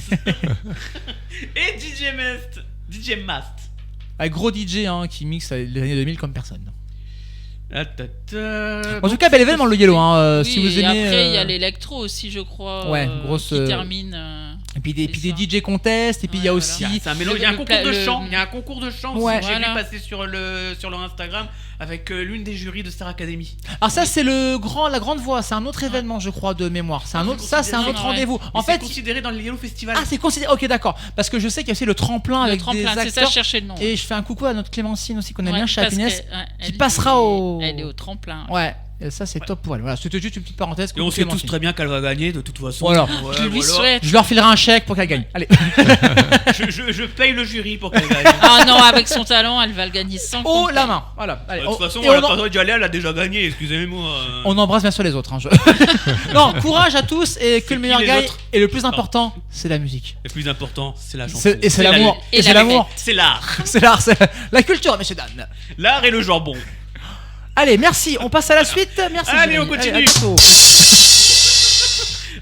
Et DJ Mast. Un gros DJ hein, qui mixe les années 2000 comme personne. En En tout cas, bel événement le Yellow. Hein, Oui, si vous et aimez. après, il y a l'électro aussi, je crois. Ouais, grosse, qui termine. Et puis des c'est DJ contests. Et puis il y a Ouais, aussi. voilà. C'est un mélange. Il y a un concours de chant. Il y a un concours de chant. Ouais. J'ai vu Voilà. passer sur leur Instagram avec l'une des jurys de Star Academy. Alors ça c'est la grande voix, c'est un autre événement je crois de mémoire. C'est un autre, ça c'est un autre Ouais. rendez-vous. En En fait, considéré dans le Yellow Festival. ah c'est considéré. Ok d'accord, parce que je sais qu'il y a aussi le tremplin Le avec tremplin, des c'est ça, acteurs. je cherchais le nom. Et je fais un coucou à notre Clémentine aussi qu'on aime Ouais, bien chez parce Happiness. que, ouais, qui elle passera est- au. Elle est au tremplin. Ouais, et ça c'est top pour elle. Voilà, c'était juste une petite parenthèse. Et on coucou sait tous Clémentine. très bien qu'elle va gagner de toute façon. Voilà. Ouais, Je lui voilà. souhaite. Je leur filerai un chèque pour qu'elle gagne. Allez. Je paye le jury pour qu'elle gagne. Ah non, avec son talent, elle va le gagner sans Oh compter. la main. Voilà. Allez. De toute façon, Et elle a on pas en- besoin d'y aller, elle a déjà gagné, excusez-moi. on embrasse bien sûr les autres. Hein, non, courage à tous et que C'est le meilleur qui les gagne. autres Et le plus important, c'est la musique. Le plus important, c'est la chanson. Et c'est la l'amour. lutte. Et Et c'est la l'amour. C'est l'art. C'est l'art, c'est la culture, messieurs dames. L'art et le jambon. Allez, merci. On passe à la suite. Merci. Allez, Jérémy. on continue. à bientôt.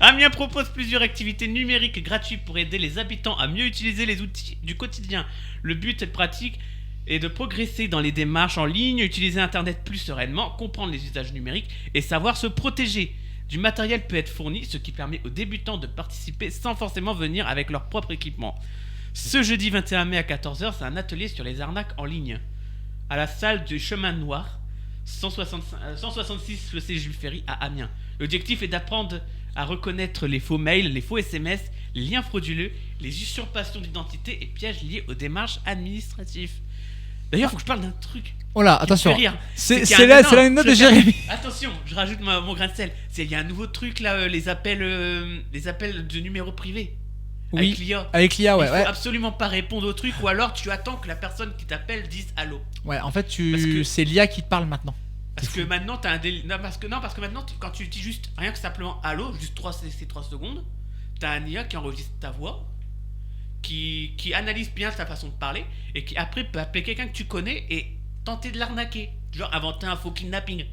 Amiens propose plusieurs activités numériques gratuites pour aider les habitants à mieux utiliser les outils du quotidien. Le but est pratique est de progresser dans les démarches en ligne, utiliser Internet plus sereinement, comprendre les usages numériques et savoir se protéger. Du matériel peut être fourni, ce qui permet aux débutants de participer sans forcément venir avec leur propre équipement. Ce jeudi 21 mai à 14h, c'est un atelier sur les arnaques en ligne. À la salle du Chemin Noir, 166 le Jules Ferry à Amiens. L'objectif est d'apprendre à reconnaître les faux mails, les faux SMS, les liens frauduleux, les usurpations d'identité et pièges liés aux démarches administratives. D'ailleurs, faut que je parle d'un truc. Oh là, qui me attention. fait rire. C'est qu'il y a là, non, c'est l'anecdote je de termine. Jérémy. Attention, je rajoute mon grain de sel. Il y a un nouveau truc là, les appels de numéros privés. Oui. Avec l'IA. Avec l'IA, ouais. Il faut Ouais. absolument pas répondre au truc ou alors tu attends que la personne qui t'appelle dise allô. Ouais, en fait, Parce que- c'est l'IA qui te parle maintenant. Parce que maintenant t'as un non, parce que maintenant quand tu dis juste rien que simplement allô, juste 3 secondes, t'as un IA qui enregistre ta voix, qui analyse bien ta façon de parler et qui après peut appeler quelqu'un que tu connais et tenter de l'arnaquer, genre inventer un faux kidnapping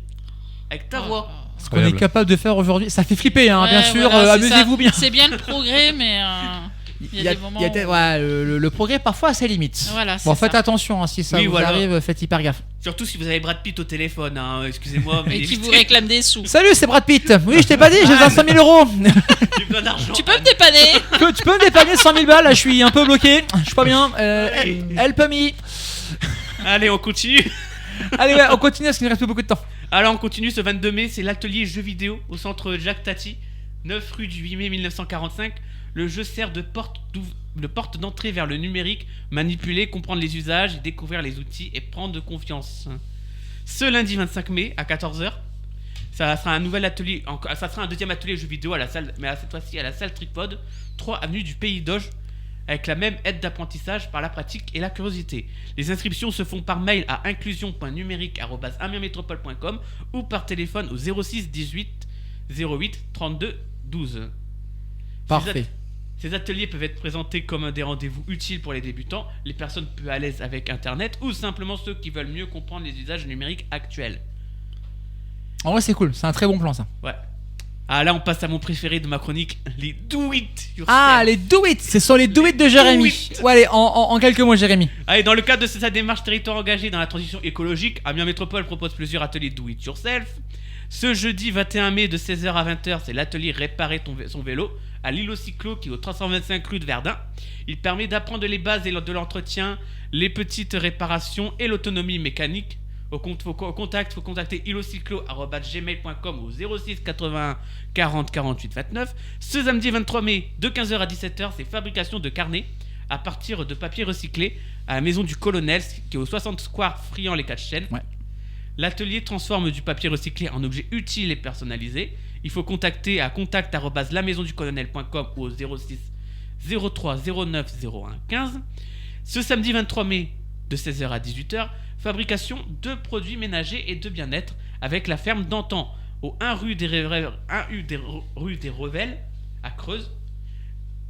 avec ta voix. Ce qu'on est capable de faire aujourd'hui, ça fait flipper, hein, Ouais, bien sûr. voilà, c'est Amusez-vous ça. bien. C'est bien le progrès, mais il y a des moments. où- ouais, le progrès parfois a ses limites. Voilà, c'est Bon, faites ça. attention, hein, si ça Oui, vous voilà. arrive, faites hyper gaffe. Surtout si vous avez Brad Pitt au téléphone, hein, excusez-moi, mais Et qui vous réclame des sous. Salut, c'est Brad Pitt. Oui, je t'ai pas dit, j'ai besoin de 100 000 euros. j'ai besoin d'argent. Tu peux me dépanner? Tu peux me dépanner 100 000 balles, là, je suis un peu bloqué. Je suis pas bien. Help me. Allez, on continue. Allez, ouais, on continue parce qu'il ne reste plus beaucoup de temps. Alors on continue ce 22 mai, c'est l'atelier jeux vidéo au centre Jacques Tati, 9 rue du 8 mai 1945. Le jeu sert de porte d'entrée vers le numérique, manipuler, comprendre les usages, découvrir les outils et prendre confiance. Ce lundi 25 mai à 14h, ça sera un nouvel atelier, ça sera un deuxième atelier jeux vidéo à la salle, mais cette fois-ci à la salle Tripod, 3 avenue du Pays d'Auge, avec la même aide d'apprentissage par la pratique et la curiosité. Les inscriptions se font par mail à inclusion.numérique@amiensmétropole.com ou par téléphone au 06 18 08 32 12. Parfait. Ces ateliers peuvent être présentés comme des rendez-vous utiles pour les débutants, les personnes peu à l'aise avec Internet ou simplement ceux qui veulent mieux comprendre les usages numériques actuels. En vrai, c'est cool. C'est un très bon plan, ça. Ouais. Ah là, on passe à mon préféré de ma chronique, les do it yourself. Ah, les do it. Ce sont les do it de Jérémy. do it. Ouais, allez, en quelques mots, Jérémy. Allez, dans le cadre de sa démarche territoire engagée dans la transition écologique, Amiens Métropole propose plusieurs ateliers do it yourself. Ce jeudi 21 mai de 16h à 20h, c'est l'atelier Réparer son vélo à l'îlot Cyclo qui est au 325 rue de Verdun. Il permet d'apprendre les bases de l'entretien, les petites réparations et l'autonomie mécanique. Faut contacter ilocyclo@gmail.com au 06 81 40 48 29. Ce samedi 23 mai de 15h à 17h, c'est fabrication de carnets à partir de papier recyclé à la maison du Colonel qui est au 60 square Friand-les-Quatre-Chênes. Ouais. L'atelier transforme du papier recyclé en objet utile et personnalisé. Il faut contacter à contact@lamaisonducolonel.com ou au 06 03 09 01 15. Ce samedi 23 mai de 16h à 18h, fabrication de produits ménagers et de bien-être avec la ferme d'Antan au 1 rue des Revelles à Creuse.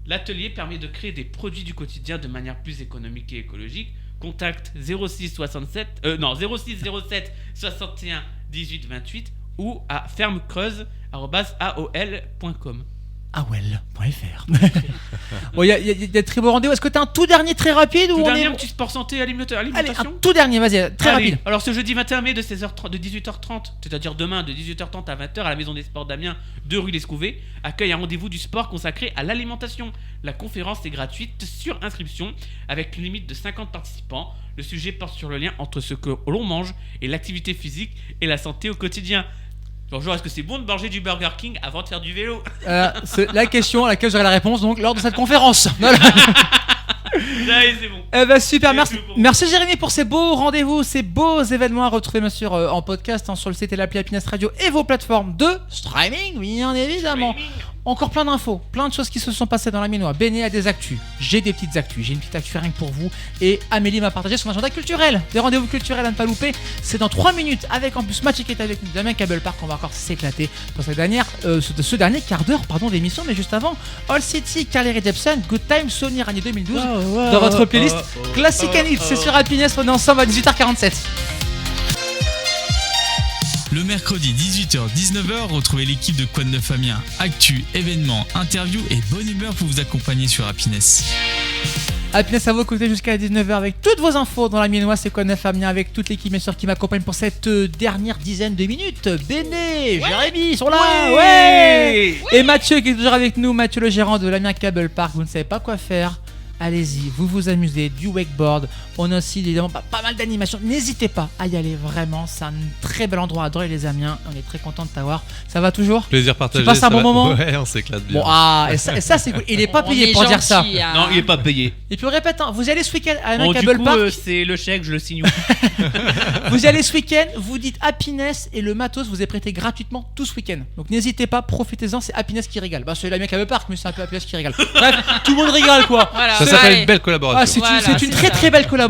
L'atelier permet de créer des produits du quotidien de manière plus économique et écologique. Contact 06 07 61 18 28 ou à fermecreuse@aol.com. Awell.fr. Bon, il y a de très beaux rendez-vous. Est-ce que tu as un tout dernier très rapide ou Tout on dernier, est... un petit sport santé Allez, alimentation. un tout dernier, vas-y, très Allez, rapide. alors ce jeudi 21 mai de 16h30, de 18h30, c'est-à-dire demain de 18h30 à 20h à la Maison des Sports d'Amiens, 2 rue l'Escouvet, accueille un rendez-vous du sport consacré à l'alimentation. La conférence est gratuite sur inscription avec une limite de 50 participants. Le sujet porte sur le lien entre ce que l'on mange et l'activité physique et la santé au quotidien. Bonjour, est-ce que c'est bon de manger du Burger King avant de faire du vélo? C'est la question à laquelle j'aurai la réponse donc lors de cette conférence. Voilà. Allez, c'est bon. Eh ben super, C'est merci, tout pour merci Jérémy pour ces beaux rendez-vous, ces beaux événements à retrouver bien sûr en podcast sur le site et l'appli Happiness Radio et vos plateformes de streaming, bien évidemment. Encore plein d'infos, plein de choses qui se sont passées dans la Minois. Béné a des actus, j'ai des petites actus, j'ai une petite actu rien que pour vous. Et Amélie m'a partagé son agenda culturel, des rendez-vous culturels à ne pas louper. C'est dans 3 minutes avec en plus Mathieu qui est avec nous, Damien Cable Park, on va encore s'éclater pour ce dernier quart d'heure d'émission. Mais juste avant, All City, Carly Rae Jepsen, Good Time, Sony, année 2012 dans votre playlist Classic and Hits. C'est sur Happiness, on est ensemble à 18h47. Le mercredi 18h-19h, retrouvez l'équipe de Quoi de Neuf Amiens. Actu, événements, interviews et bonne humeur pour vous accompagner sur Happiness. Happiness à vos côtés jusqu'à 19h avec toutes vos infos dans la Miennoise, c'est Quoi de Neuf Amiens avec toute l'équipe bien sûr qui m'accompagne pour cette dernière dizaine de minutes. Béné, Jérémy sont là, ouais. Et Mathieu qui est toujours avec nous, Mathieu le gérant de l'Amiens Cable Park. Vous ne savez pas quoi faire, allez-y, vous vous amusez, du wakeboard. On a aussi évidemment pas mal d'animations. N'hésitez pas à y aller, vraiment, c'est un très bel endroit à adorer les Amiens. On est très content de t'avoir. Ça va toujours? Plaisir partagé. Tu passes un bon moment? Ouais, on s'éclate bien. Bon, et ça c'est cool. Il est pas On payé est pour dire ça. gentil, hein. Non, il est pas payé. Et puis on répète, hein, vous y allez ce week-end à Bon, Amiens du Cable coup, Park. c'est le chèque, je le signe. Vous y allez ce week-end, vous dites Happiness et le matos vous est prêté gratuitement tout ce week-end. Donc n'hésitez pas, profitez-en, c'est Happiness qui régale. Bah c'est l'Amiens Cable Park, mais c'est un peu Happiness qui régale. Bref, tout le monde régale quoi. Voilà. Ça s'appelle Ouais. une belle collaboration. Ah, c'est Voilà, une c'est très ça. très belle collaboration.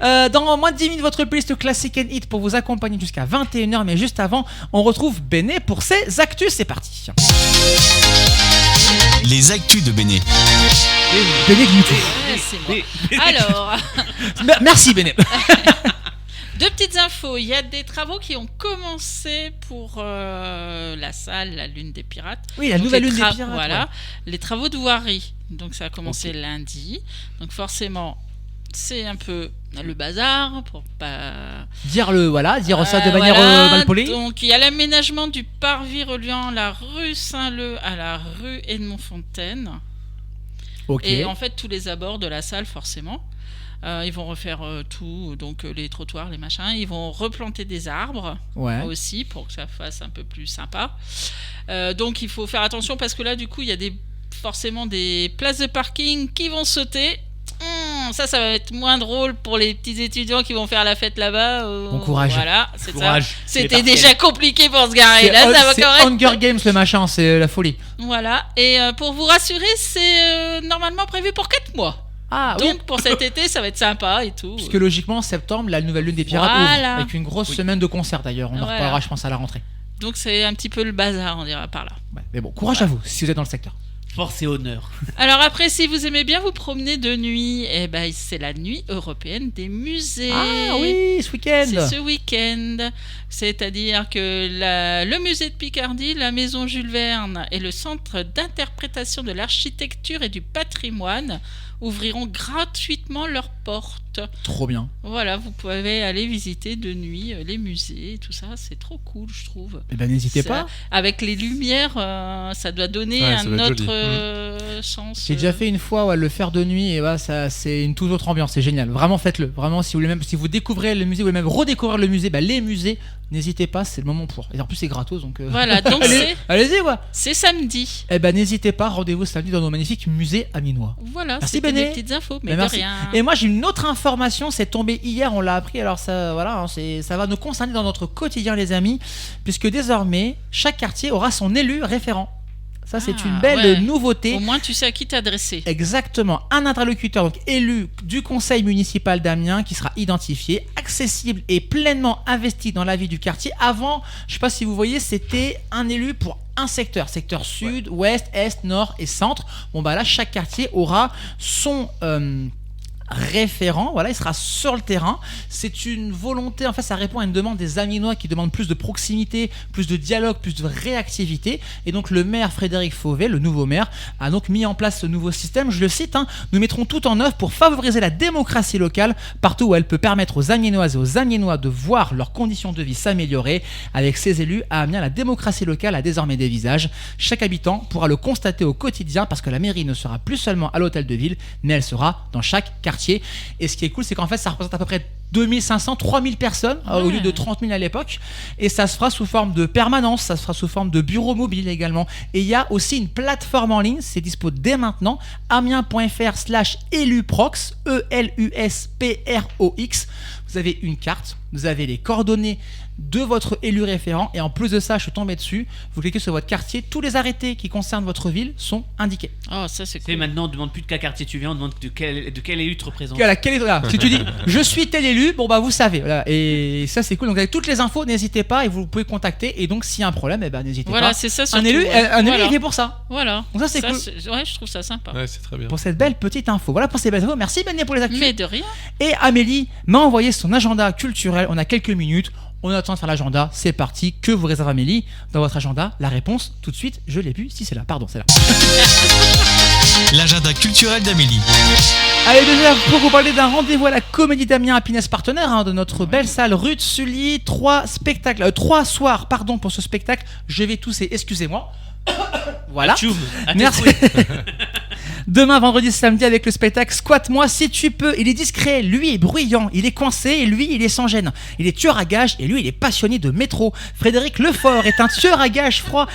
Dans moins de 10 minutes, votre playlist Classic and Hit pour vous accompagner jusqu'à 21h. Mais juste avant, on retrouve Béné pour ses actus. C'est parti. Les actus de Béné. Béné du tout. Ouais, c'est moi. Alors, Merci Béné. deux petites infos. Il y a des travaux qui ont commencé pour la salle, la Lune des Pirates. Oui, la Donc, nouvelle les lune des pirates. Voilà, ouais. les travaux de voirie. Donc ça a commencé lundi. Donc forcément, c'est un peu le bazar pour pas Dire ça de manière voilà. malpolie. Donc il y a l'aménagement du parvis reliant la rue Saint-Leu à la rue Edmond-Fontaine. Ok. Et en fait tous les abords de la salle forcément. Ils vont refaire tout, donc les trottoirs, les machins. Ils vont replanter des arbres Ouais. aussi pour que ça fasse un peu plus sympa. Donc il faut faire attention parce que là du coup il y a forcément des places de parking qui vont sauter. Ça va être moins drôle pour les petits étudiants qui vont faire la fête là-bas. Bon courage. Voilà, c'est ça. Courage. C'était Les déjà compliqué pour se garer. Là, ça va c'est correct. Hunger Games le machin, c'est la folie. Voilà. Et pour vous rassurer, c'est normalement prévu pour 4 mois. Ah Donc pour cet été, ça va être sympa et tout. Puisque logiquement, en septembre, la nouvelle lune des pirates Voilà. ouvre, avec une grosse semaine de concerts d'ailleurs. On en Voilà. reparlera, je pense, à la rentrée. Donc c'est un petit peu le bazar, on dira par là. Ouais, mais bon, courage à vous si vous êtes dans le secteur. Force et honneur. Alors après, si vous aimez bien vous promener de nuit, eh ben, c'est la nuit européenne des musées. Ah oui, ce week-end. C'est ce week-end. C'est-à-dire que le musée de Picardie, la maison Jules Verne et le centre d'interprétation de l'architecture et du patrimoine ouvriront gratuitement leurs portes. Trop bien. Voilà, vous pouvez aller visiter de nuit les musées, tout ça, c'est trop cool, je trouve. Eh ben n'hésitez Ça- pas. Avec les lumières, ça doit donner Ouais, ça un doit être autre joli. sens. J'ai déjà fait une fois le faire de nuit et ça c'est une toute autre ambiance, c'est génial. Vraiment faites-le. Vraiment si vous découvrez le musée, vous voulez même redécouvrir le musée, les musées, n'hésitez pas, c'est le moment pour. Et en plus c'est gratos donc. Voilà, donc Allez-y ouais. c'est samedi. Eh ben n'hésitez pas, rendez-vous samedi dans nos magnifiques musées amiénois. Voilà, Merci, c'était Béné. des petites infos, mais Ben, de merci. rien. Et moi j'ai une autre information, c'est tombé hier, on l'a appris, alors ça voilà, hein, ça va nous concerner dans notre quotidien les amis, puisque désormais chaque quartier aura son élu référent. Ça c'est Ah, une belle ouais. nouveauté. Au moins, tu sais à qui t'adresser. Exactement, un interlocuteur donc élu du conseil municipal d'Amiens qui sera identifié, accessible et pleinement investi dans la vie du quartier. Avant, je sais pas si vous voyez, c'était un élu pour un secteur sud, ouest, est, nord et centre. Bon bah là chaque quartier aura son référent. Voilà, il sera sur le terrain. C'est une volonté, en fait, ça répond à une demande des Amiénois qui demandent plus de proximité, plus de dialogue, plus de réactivité. Et donc le maire Frédéric Fauvet, le nouveau maire, a donc mis en place ce nouveau système. Je le cite, nous mettrons tout en œuvre pour favoriser la démocratie locale partout où elle peut permettre aux Amiénoises et aux Amiénois de voir leurs conditions de vie s'améliorer. Avec ses élus, à Amiens, la démocratie locale a désormais des visages. Chaque habitant pourra le constater au quotidien parce que la mairie ne sera plus seulement à l'hôtel de ville, mais elle sera dans chaque quartier. Et ce qui est cool, c'est qu'en fait, ça représente à peu près 2500, 3000 personnes au lieu de 30 000 à l'époque. Et ça se fera sous forme de permanence, ça se fera sous forme de bureau mobile également. Et il y a aussi une plateforme en ligne, c'est dispo dès maintenant, amiens.fr/éluprox, ELUSPROX. Vous avez une carte, vous avez les coordonnées de votre élu référent et en plus de ça, je suis tombé dessus, vous cliquez sur votre quartier, tous les arrêtés qui concernent votre ville sont indiqués. Oh, ça c'est Et cool. maintenant, on ne demande plus de quel quartier tu viens, on demande de quel élu te représente. Voilà, si tu dis je suis tel élu, bon bah vous savez. Voilà. Et ça c'est cool. Donc avec toutes les infos, n'hésitez pas et vous pouvez contacter. Et donc s'il y a un problème, n'hésitez Voilà, pas. c'est ça Un surtout. élu, Ouais. il Voilà. est fait pour ça. Voilà. Donc ça c'est cool. Ouais, je trouve ça sympa. Ouais, c'est très bien. Pour cette belle petite info. Voilà pour ces belles infos. Merci Benet pour les actus. Mais de rien. Et Amélie m'a envoyé son agenda culturel. On a quelques minutes. On attend de faire l'agenda. C'est parti. Que vous réserve Amélie dans votre agenda? La réponse tout de suite. Je l'ai vu. Si c'est là. Pardon, c'est là. L'agenda culturel d'Amélie. Allez, déjà, pour vous parler d'un rendez-vous à la Comédie d'Amiens, Happiness partenaire de notre belle salle rue de Sully. 3 soirs, pour ce spectacle. Je vais tousser, excusez-moi. Voilà. Tchoum, à tes Merci. souhaits. Demain, vendredi, samedi, avec le spectacle Squatte-moi si tu peux. Il est discret, lui est bruyant, il est coincé et lui, il est sans gêne. Il est tueur à gages et lui, il est passionné de métro. Frédéric Lefort est un tueur à gages froid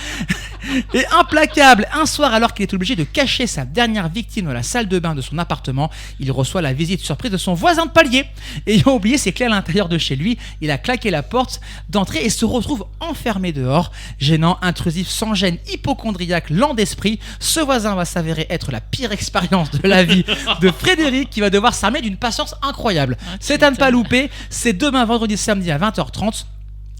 et implacable. Un soir, alors qu'il est obligé de cacher sa dernière victime dans la salle de bain de son appartement, il reçoit la visite surprise de son voisin de palier. Ayant oublié ses clés à l'intérieur de chez lui, il a claqué la porte d'entrée et se retrouve enfermé dehors. Gênant, intrusif, sans gêne, hypochondriaque, lent d'esprit, ce voisin va s'avérer être la pire expérience de la vie de Frédéric, qui va devoir s'armer d'une patience incroyable. C'est à ne pas louper, c'est demain vendredi samedi à 20h30.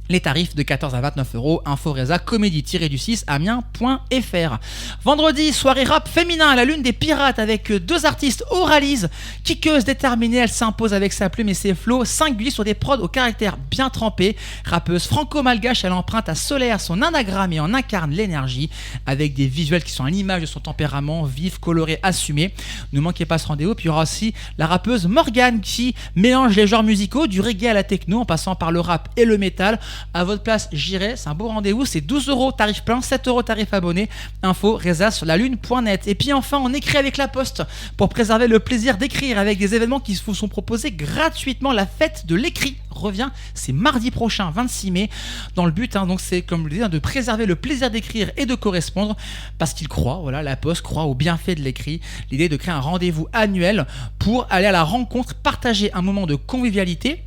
Les tarifs de 14 à 29 €. Info Reza, comédie-du-6 amiens.fr. Vendredi, soirée rap féminin à la Lune des Pirates avec 2 artistes. Auralise, kickeuse déterminée, elle s'impose avec sa plume et ses flots singuliers sur des prods au caractère bien trempé. Rappeuse franco-malgache, elle emprunte à Solaire son anagramme et en incarne l'énergie avec des visuels qui sont à l'image de son tempérament, vif, coloré, assumé. Ne manquez pas ce rendez-vous. Puis il y aura aussi la rappeuse Morgane qui mélange les genres musicaux, du reggae à la techno en passant par le rap et le métal. À votre place, j'irai, c'est un beau rendez-vous, c'est 12 € tarif plein, 7 € tarif abonné. Info Reza sur lalune.net. Et puis enfin, on écrit avec la Poste pour préserver le plaisir d'écrire avec des événements qui vous sont proposés gratuitement. La fête de l'écrit revient, c'est mardi prochain, 26 mai, dans le but, donc c'est comme je le dis, de préserver le plaisir d'écrire et de correspondre, parce qu'il croit, voilà, la Poste croit au bienfait de l'écrit. L'idée est de créer un rendez-vous annuel pour aller à la rencontre, partager un moment de convivialité.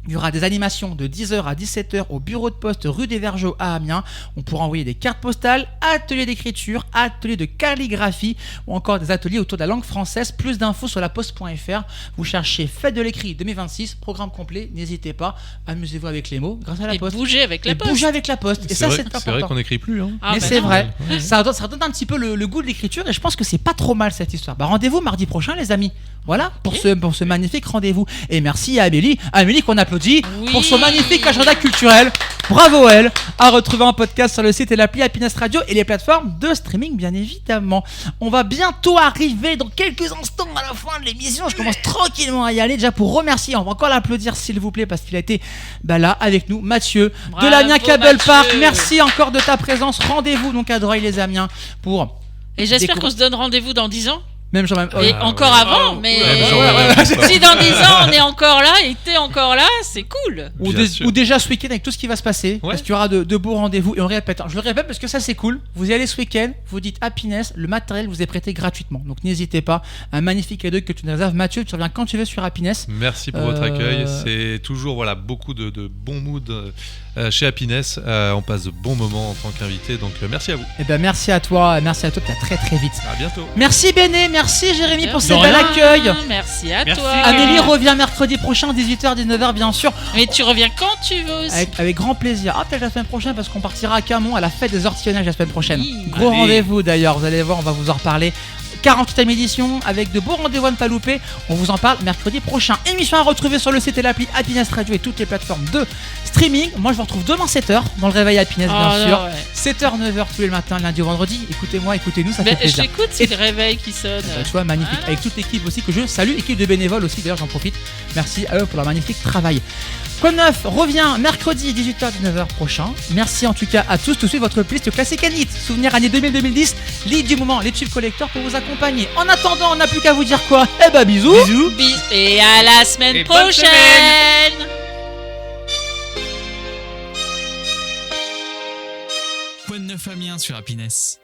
Il y aura des animations de 10h à 17h au bureau de poste rue des Vergeaux à Amiens. On pourra envoyer des cartes postales, ateliers d'écriture, ateliers de calligraphie ou encore des ateliers autour de la langue française. Plus d'infos sur laposte.fr. Vous cherchez Fête de l'écrit 2026, programme complet. N'hésitez pas, amusez-vous avec les mots grâce à la Et Poste. bougez avec la Et Poste. bougez avec la Poste. Et ça, c'est C'est vrai important. qu'on n'écrit plus. Hein. Ah, Mais bah c'est non. vrai, ça donne un petit peu le goût de l'écriture et je pense que c'est pas trop mal cette histoire. Rendez-vous mardi prochain les amis. Voilà pour ce magnifique rendez-vous. Et merci à Amélie qu'on applaudit pour son magnifique agenda culturel. Bravo elle. À retrouver en podcast sur le site et l'appli Happiness Radio et les plateformes de streaming bien évidemment. On va bientôt arriver dans quelques instants à la fin de l'émission. Je commence tranquillement à y aller déjà pour remercier. On va encore l'applaudir s'il vous plaît parce qu'il a été là avec nous. Mathieu de l'Amiens Cable Mathieu. Park. Merci encore de ta présence. Rendez-vous donc à Dreuil les Amiens pour Et j'espère Découvre- qu'on se donne rendez-vous dans 10 ans. même genre Et Ah, encore ouais. avant, Oh, mais ouais. si dans 10 ans on est encore là et t'es encore là, c'est cool. Bien sûr. ou déjà ce week-end avec tout ce qui va se passer, Ouais. parce qu'il y aura de beaux rendez-vous. Et on répète, je le répète parce que ça c'est cool. Vous y allez ce week-end, vous dites Happiness, le matériel vous est prêté gratuitement. Donc n'hésitez pas, un magnifique cadeau que tu nous réserves. Mathieu, tu reviens quand tu veux sur Happiness. Merci pour votre accueil. C'est toujours beaucoup de bon mood chez Happiness. On passe de bons moments en tant qu'invité. Donc merci à vous. Et ben merci à toi, puis à très très vite. À bientôt. Merci Béné, merci Jérémy pour ce De bel rien. accueil. Merci à Merci. toi. Amélie revient mercredi prochain, 18h, 19h bien sûr. Mais tu reviens quand tu veux aussi. Avec grand plaisir. Peut-être la semaine prochaine parce qu'on partira à Camon à la fête des ortillonnages la semaine prochaine. Oui. Gros Allez. rendez-vous d'ailleurs, vous allez voir, on va vous en reparler. 48e édition avec de beaux rendez-vous à ne pas louper. On vous en parle mercredi prochain. Émission à retrouver sur le site et l'appli Happiness Radio et toutes les plateformes de streaming. Moi je vous retrouve demain 7h dans le réveil Happiness bien sûr. 7h, 9h tous les matins, lundi au vendredi. Écoutez-moi, écoutez-nous, ça fait plaisir. J'écoute, c'est le réveil qui sonne. Tu vois, magnifique. Avec toute l'équipe aussi que je salue, équipe de bénévoles aussi, d'ailleurs j'en profite. Merci à eux pour leur magnifique travail. Quoi de neuf revient mercredi 18h-19h prochain. Merci en tout cas à tous de suivre votre playlist classique and hit. Souvenir année 2000-2010, lead du moment, les tubes collecteurs pour vous accompagner. En attendant, on n'a plus qu'à vous dire quoi. Eh bah bisous. Et à la semaine Et bonne prochaine. Quoi de neuf Amiens sur Happiness.